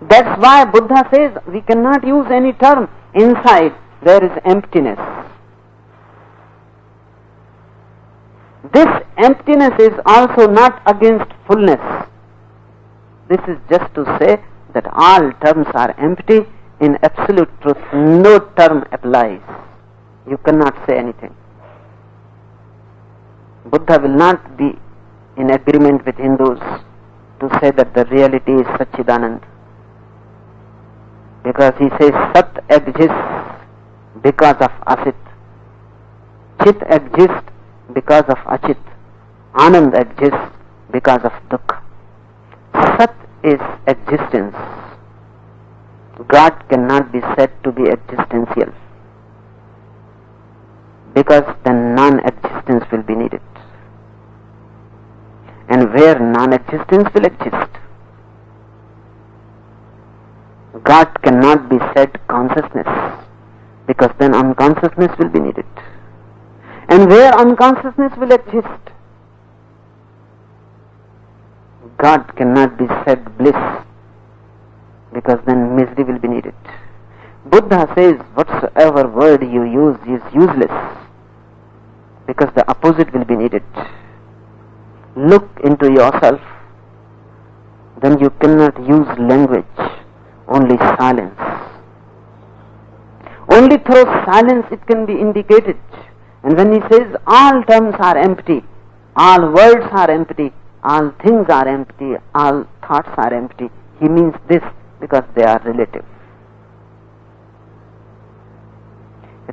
That's why Buddha says we cannot use any term. Inside there is emptiness. This emptiness is also not against fullness. This is just to say that all terms are empty. In absolute truth, no term applies. You cannot say anything. Buddha will not be in agreement with Hindus to say that the reality is Satchidanand. Because he says Sat exists because of Asit. Chit exists because of Achit. Anand exists because of Dukh. Sat is existence. God cannot be said to be existential, because then non-existence will be needed. And where non-existence will exist, God cannot be said consciousness, because then unconsciousness will be needed. And where unconsciousness will exist, God cannot be said bliss, because then misery will be needed. Buddha says whatsoever word you use is useless, because the opposite will be needed. Look into yourself, then you cannot use language, only silence. Only through silence it can be indicated. And when he says all terms are empty, all words are empty, all things are empty, all thoughts are empty, he means this, because they are relative.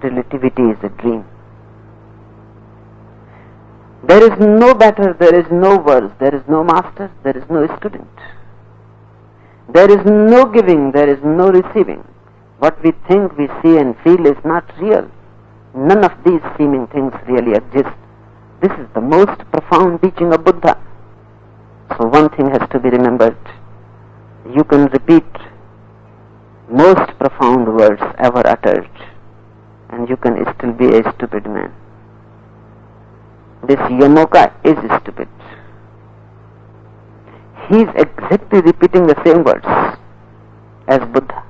Relativity is a dream. There is no better, there is no worse, there is no master, there is no student. There is no giving, there is no receiving. What we think, we see and feel is not real. None of these seeming things really exist. This is the most profound teaching of Buddha. So one thing has to be remembered. You can repeat most profound words ever uttered, and you can still be a stupid man. This Yamoka is stupid. He is exactly repeating the same words as Buddha.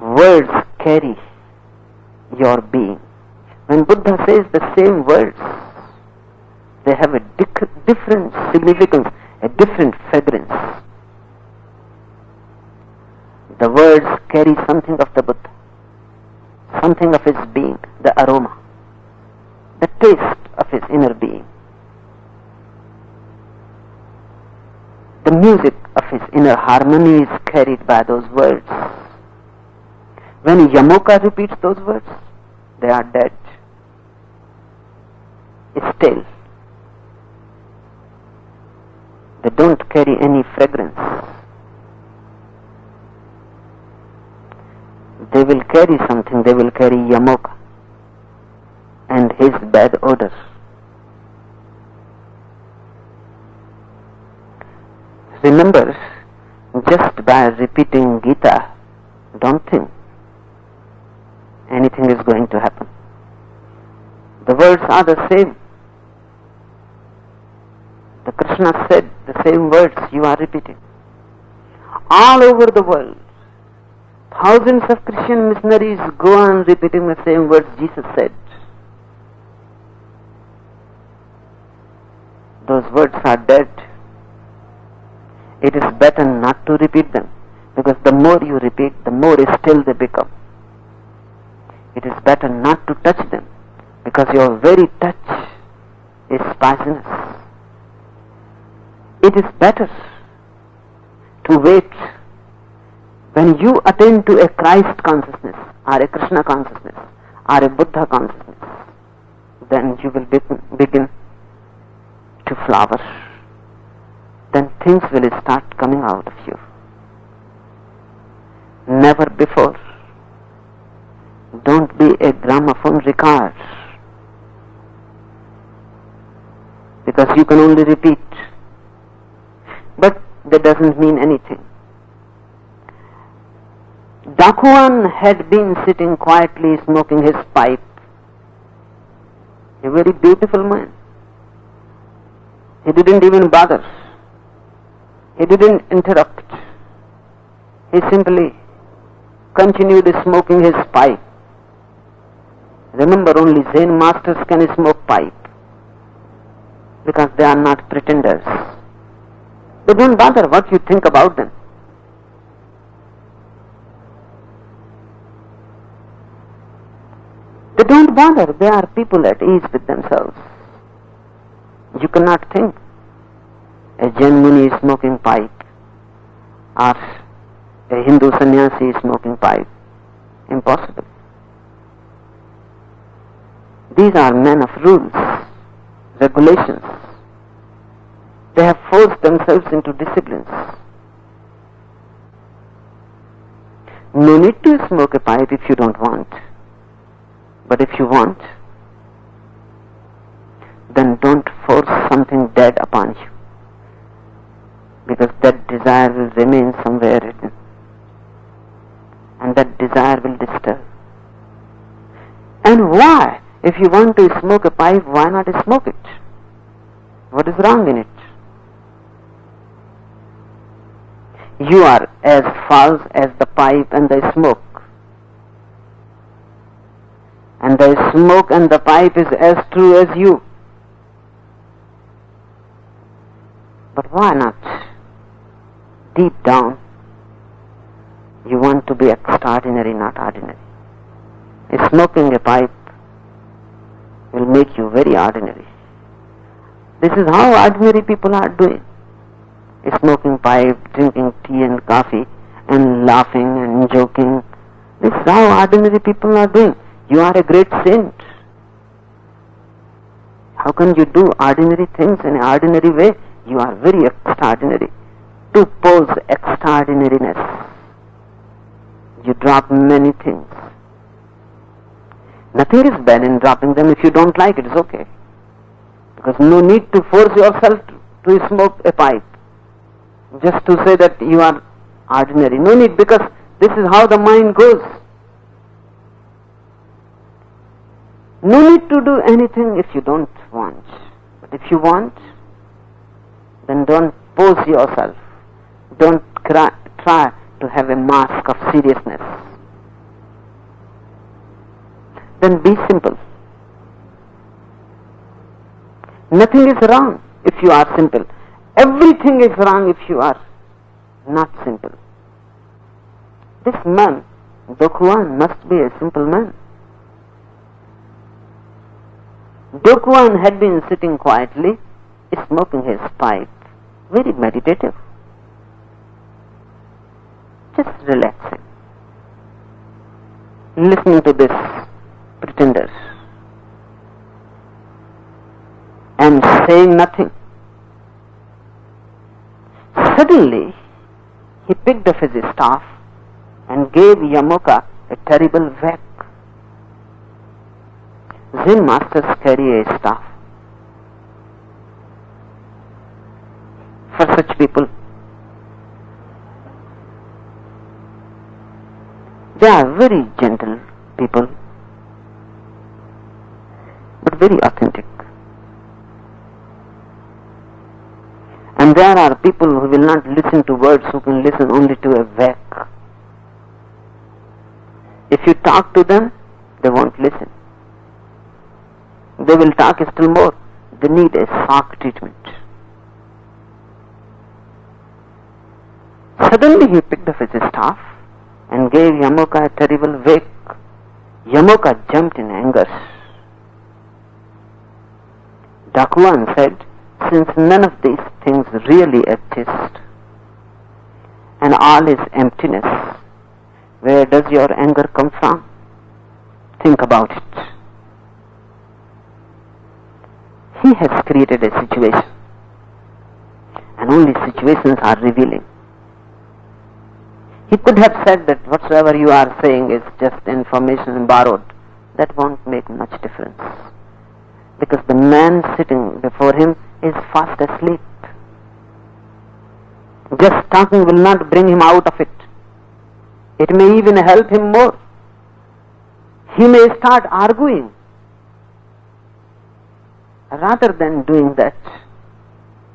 Words carry your being. When Buddha says the same words, they have a different significance, a different fragrance. The words carry something of the Buddha, something of his being, the aroma, the taste of his inner being, the music of his inner harmony is carried by those words. When Yamoka repeats those words, they are dead, still. They don't carry any fragrance. They will carry something, they will carry Yamoka and his bad odor. Remember, just by repeating Gita, don't think anything is going to happen. The words are the same. The Krishna said the same words you are repeating. All over the world, thousands of Christian missionaries go on repeating the same words Jesus said. Those words are dead. It is better not to repeat them, because the more you repeat, the more still they become. It is better not to touch them, because your very touch is poisonous. It is better to wait. When you attain to a Christ consciousness, or a Krishna consciousness, or a Buddha consciousness, then you will begin to flower. Then things will start coming out of you. Never before. Don't be a gramophone record, because you can only repeat. But that doesn't mean anything. Dakuan had been sitting quietly smoking his pipe. A very beautiful man. He didn't even bother. He didn't interrupt. He simply continued smoking his pipe. Remember, only Zen masters can smoke pipe, because they are not pretenders. They don't bother what you think about them. They don't bother. They are people at ease with themselves. You cannot think a Jain Muni is smoking pipe, or a Hindu sannyasi is smoking pipe. Impossible. These are men of rules, regulations. They have forced themselves into disciplines. No need to smoke a pipe if you don't want. But if you want, then don't force something dead upon you, because that desire will remain somewhere hidden, and that desire will disturb. And why? If you want to smoke a pipe, why not smoke it? What is wrong in it? You are as false as the pipe and the smoke. And the smoke and the pipe is as true as you. But why not? Deep down, you want to be extraordinary, not ordinary. Smoking a pipe will make you very ordinary. This is how ordinary people are doing. Smoking pipe, drinking tea and coffee, and laughing and joking. This is how ordinary people are doing. You are a great saint. How can you do ordinary things in an ordinary way? You are very extraordinary. To pose extraordinariness You drop many things. Nothing is bad in dropping them. If you don't like it, it's okay. Because no need to force yourself to smoke a pipe just to say that you are ordinary. No need, because this is how the mind goes. No need to do anything if you don't want. But if you want, then don't pose yourself. Don't try to have a mask of seriousness. Then be simple. Nothing is wrong if you are simple. Everything is wrong if you are not simple. This man, Dokuan, must be a simple man. Dokuan had been sitting quietly, smoking his pipe, very meditative, just relaxing, listening to this pretender and saying nothing. Suddenly, he picked up his staff and gave Yamoka a terrible whack. Zen masters carry a staff. For such people, they are very gentle people, but very authentic. And there are people who will not listen to words, who can listen only to a whack. If you talk to them, they won't listen. They will talk still more. They need a shock treatment. Suddenly he picked up his staff and gave Yamoka a terrible whack. Yamoka jumped in anger. Dakuan said, since none of these things really exist and all is emptiness, where does your anger come from? Think about it. He has created a situation, and only situations are revealing. He could have said that whatsoever you are saying is just information borrowed. That won't make much difference, because the man sitting before him is fast asleep. Just talking will not bring him out of it. It may even help him more. He may start arguing. Rather than doing that,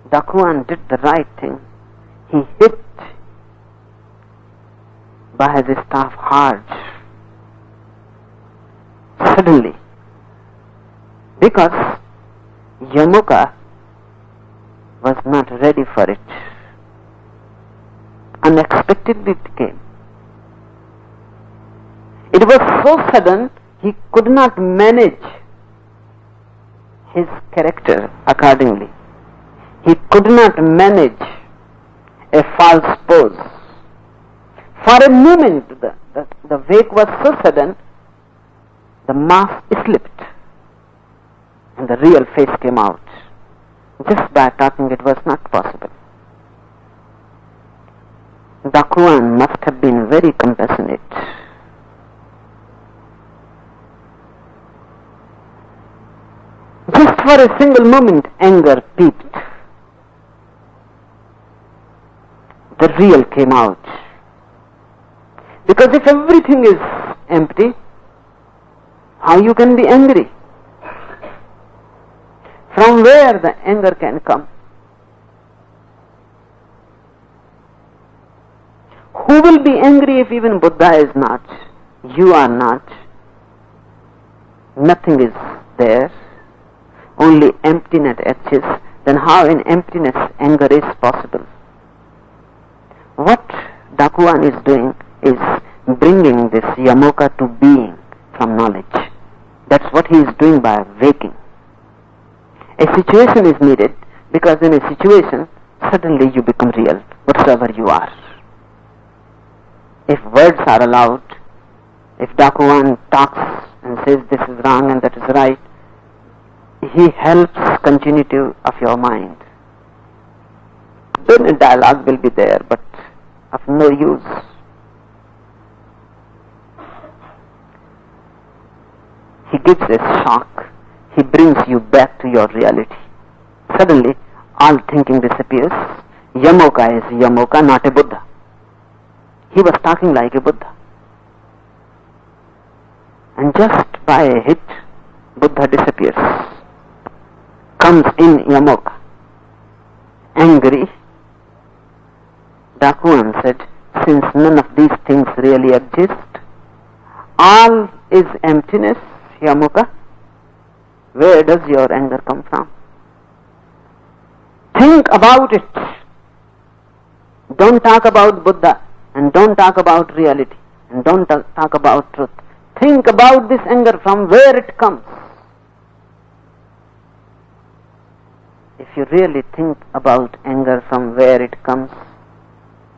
Dakuan did the right thing. He hit by his staff hard. Suddenly, because Yamoka was not ready for it. Unexpectedly it came. It was so sudden, he could not manage his character accordingly. He could not manage a false pose. For a moment, the wake was so sudden, the mask slipped and the real face came out. Just by talking, it was not possible. Dakuan must have been very compassionate. Just for a single moment, anger peeped. The real came out. Because if everything is empty, how you can be angry? From where the anger can come? Who will be angry if even Buddha is not? You are not. Nothing is there. Only emptiness exists. Then how in emptiness anger is possible? What Dakuan is doing is bringing this Yamoka to being from knowledge. That's what he is doing by waking. A situation is needed, because in a situation, suddenly you become real, whatsoever you are. If words are allowed, if Dakuan talks and says this is wrong and that is right, he helps continuity of your mind. Then a dialogue will be there, but of no use. He gives a shock. He brings you back to your reality. Suddenly, all thinking disappears. Yamoka is Yamoka, not a Buddha. He was talking like a Buddha. And just by a hit, Buddha disappears. Comes in Yamoka. Angry, Dakuan said, since none of these things really exist, all is emptiness, Yamoka, where does your anger come from? Think about it. Don't talk about Buddha, and don't talk about reality, and don't talk about truth. Think about this anger, from where it comes. If you really think about anger, from where it comes,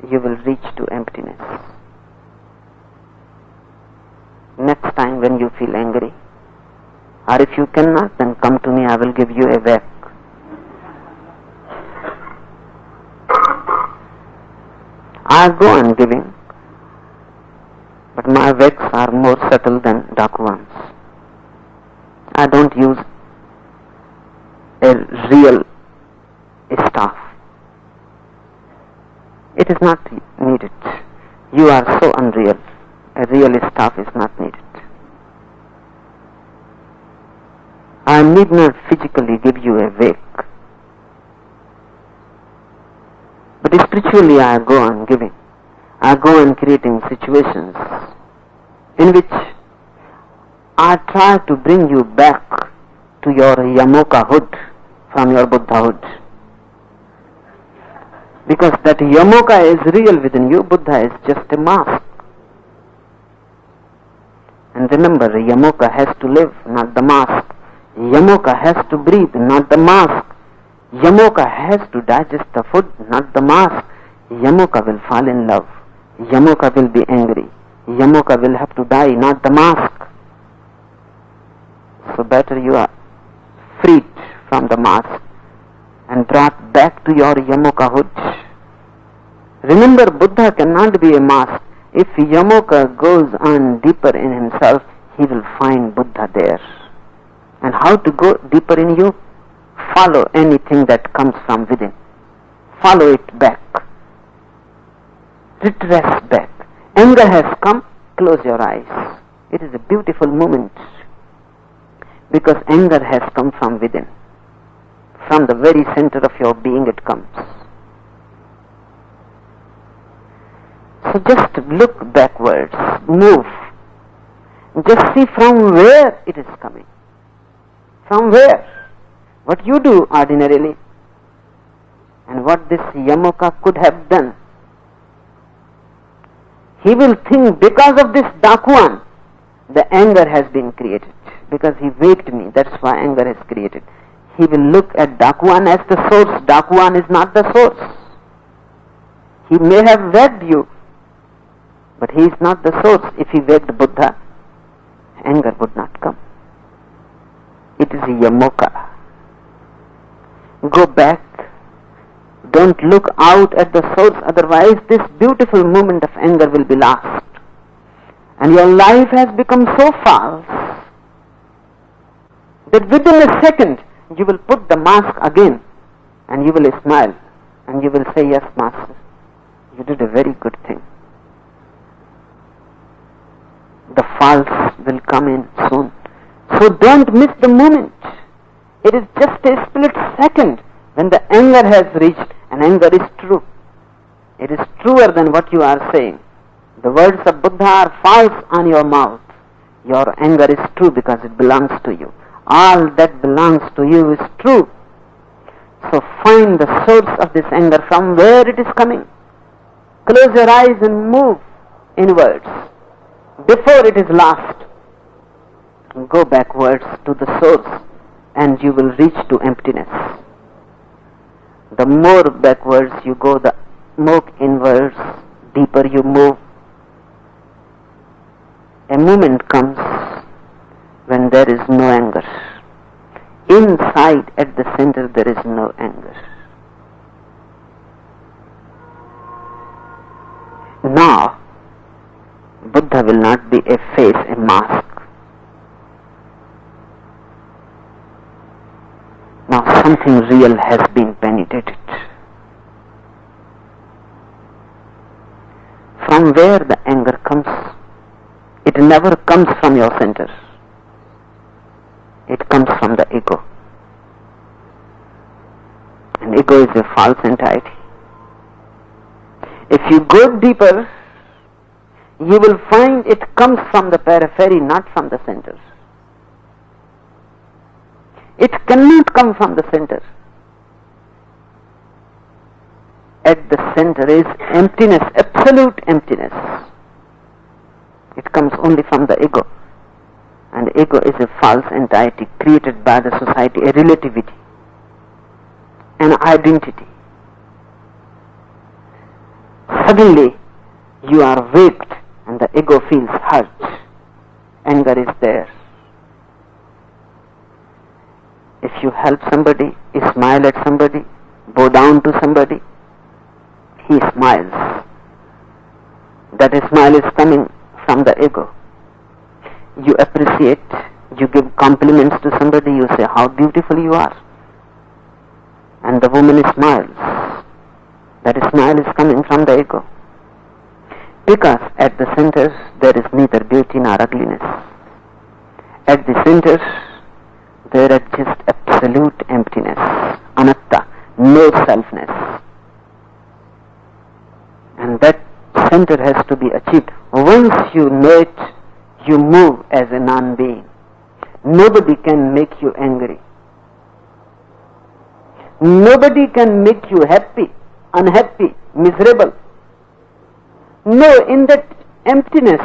you will reach to emptiness. Next time when you feel angry, or if you cannot, then come to me, I will give you a whack. I go on giving, but my whacks are more subtle than Dakuan's. I don't use a real staff. It is not needed. You are so unreal. A real staff is not needed. I need not physically give you a wake. But spiritually I go on giving. I go on creating situations in which I try to bring you back to your Yamoka-hood from your Buddha-hood. Because that Yamoka is real within you, Buddha is just a mask. And remember, Yamoka has to live, not the mask. Yamoka has to breathe, not the mask. Yamoka has to digest the food, not the mask. Yamoka will fall in love. Yamoka will be angry. Yamoka will have to die, not the mask. So better you are freed from the mask and brought back to your Yamoka-hood. Remember, Buddha cannot be a mask. If Yamoka goes on deeper in himself, he will find Buddha there. And how to go deeper in you? Follow anything that comes from within. Follow it back. Retrace back. Anger has come, close your eyes. It is a beautiful moment. Because anger has come from within. From the very center of your being it comes. So just look backwards, move. Just see from where it is coming. From where? What you do ordinarily and what this Yamoka could have done. He will think because of this Dakuan, the anger has been created. Because he waked me, that's why anger is created. He will look at Dakuan as the source. Dakuan is not the source. He may have waked you, but he is not the source. If he waked Buddha, anger would not come. It is Yamoka. Go back. Don't look out at the source, otherwise this beautiful moment of anger will be lost. And your life has become so false that within a second you will put the mask again and you will smile and you will say, yes, Master, you did a very good thing. The false will come in soon. So don't miss the moment. It is just a split second when the anger has reached, and anger is true. It is truer than what you are saying. The words of Buddha are false on your mouth. Your anger is true because it belongs to you. All that belongs to you is true. So find the source of this anger, from where it is coming. Close your eyes and move inwards before it is lost. Go backwards to the source and you will reach to emptiness. The more backwards you go, the more inwards, deeper you move. A moment comes when there is no anger. Inside, at the center, there is no anger. Now, Buddha will not be a face, a mask. Now something real has been penetrated. From where the anger comes, it never comes from your center. It comes from the ego. And ego is a false entity. If you go deeper, you will find it comes from the periphery, not from the center. It cannot come from the center. At the center is emptiness, absolute emptiness. It comes only from the ego. And ego is a false entity created by the society, a relativity, an identity. Suddenly, you are waked and the ego feels hurt. Anger is there. If you help somebody, you smile at somebody, bow down to somebody, he smiles. That smile is coming from the ego. You appreciate, you give compliments to somebody, you say how beautiful you are. And the woman smiles. That smile is coming from the ego. Because at the center there is neither beauty nor ugliness. At the center there is just absolute emptiness, anatta, no selfness. And that center has to be achieved. Once you know it, you move as a non-being. Nobody can make you angry. Nobody can make you happy, unhappy, miserable. No, in that emptiness,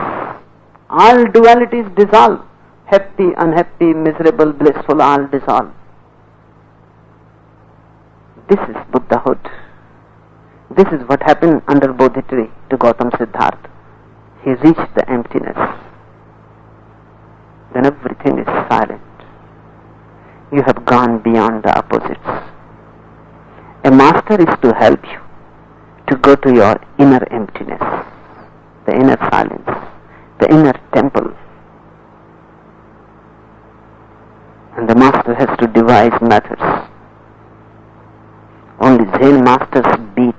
all dualities dissolve. Happy, unhappy, miserable, blissful, all dissolve. This is Buddhahood. This is what happened under Bodhi tree to Gautam Siddhartha. He reached the emptiness. Then everything is silent. You have gone beyond the opposites. A master is to help you to go to your inner emptiness, the inner silence, the inner temple. And the master has to devise methods. Only Zen masters beat.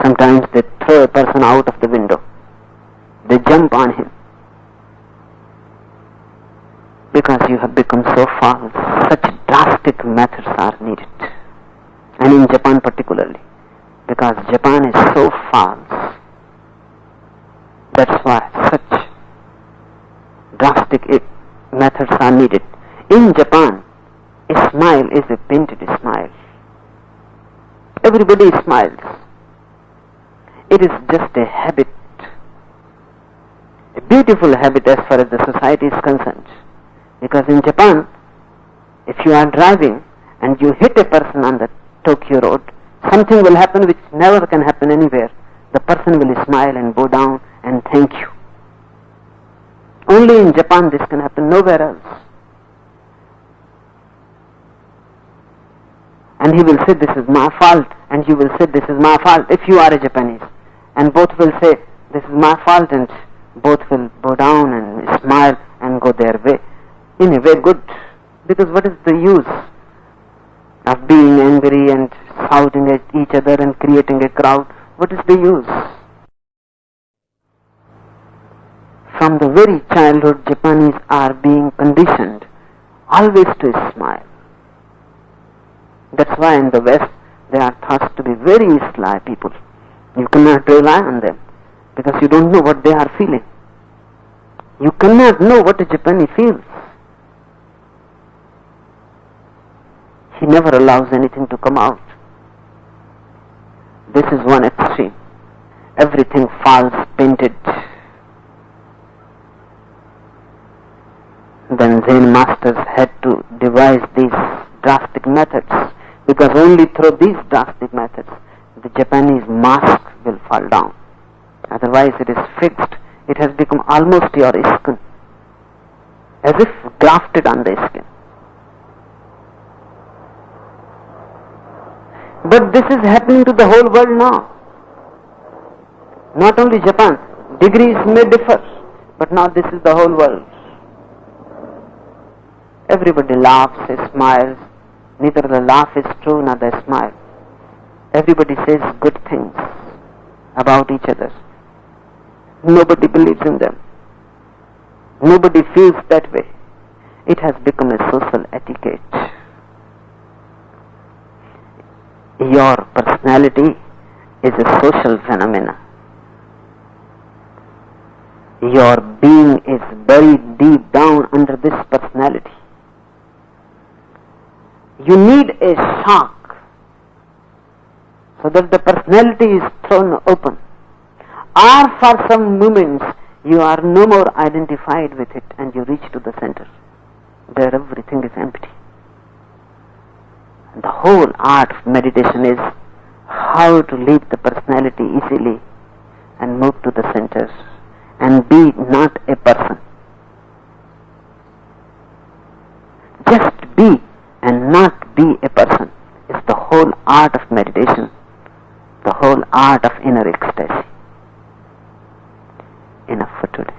Sometimes they throw a person out of the window. They jump on him. Because you have become so false, such drastic methods are needed. And in Japan particularly, because Japan is so false, that's why such drastic methods are needed. In Japan, a smile is a painted smile. Everybody smiles. It is just a habit, a beautiful habit as far as the society is concerned. Because in Japan, if you are driving and you hit a person on the Tokyo road, something will happen which never can happen anywhere. The person will smile and bow down and thank you. Only in Japan this can happen, nowhere else. And he will say, this is my fault, and you will say, this is my fault, if you are a Japanese. And both will say, this is my fault, and both will bow down and smile and go their way. In a way, good. Because what is the use of being angry and shouting at each other and creating a crowd? What is the use? From the very childhood, Japanese are being conditioned always to smile. That's why in the West, they are thought to be very sly people. You cannot rely on them because you don't know what they are feeling. You cannot know what a Japanese feels. He never allows anything to come out. This is one extreme. Everything falls painted. Then Zen masters had to devise these drastic methods, because only through these drastic methods the Japanese mask will fall down. Otherwise it is fixed. It has become almost your skin, as if grafted on the skin. But this is happening to the whole world now. Not only Japan. Degrees may differ, but now this is the whole world. Everybody laughs, smiles. Neither the laugh is true nor the smile. Everybody says good things about each other. Nobody believes in them. Nobody feels that way. It has become a social etiquette. Your personality is a social phenomena. Your being is buried deep down under this personality. You need a shock so that the personality is thrown open. Or for some moments you are no more identified with it and you reach to the center where everything is empty. The whole art of meditation is how to leave the personality easily and move to the center and be not a person. Just be and not be a person is the whole art of meditation, the whole art of inner ecstasy. Enough for today.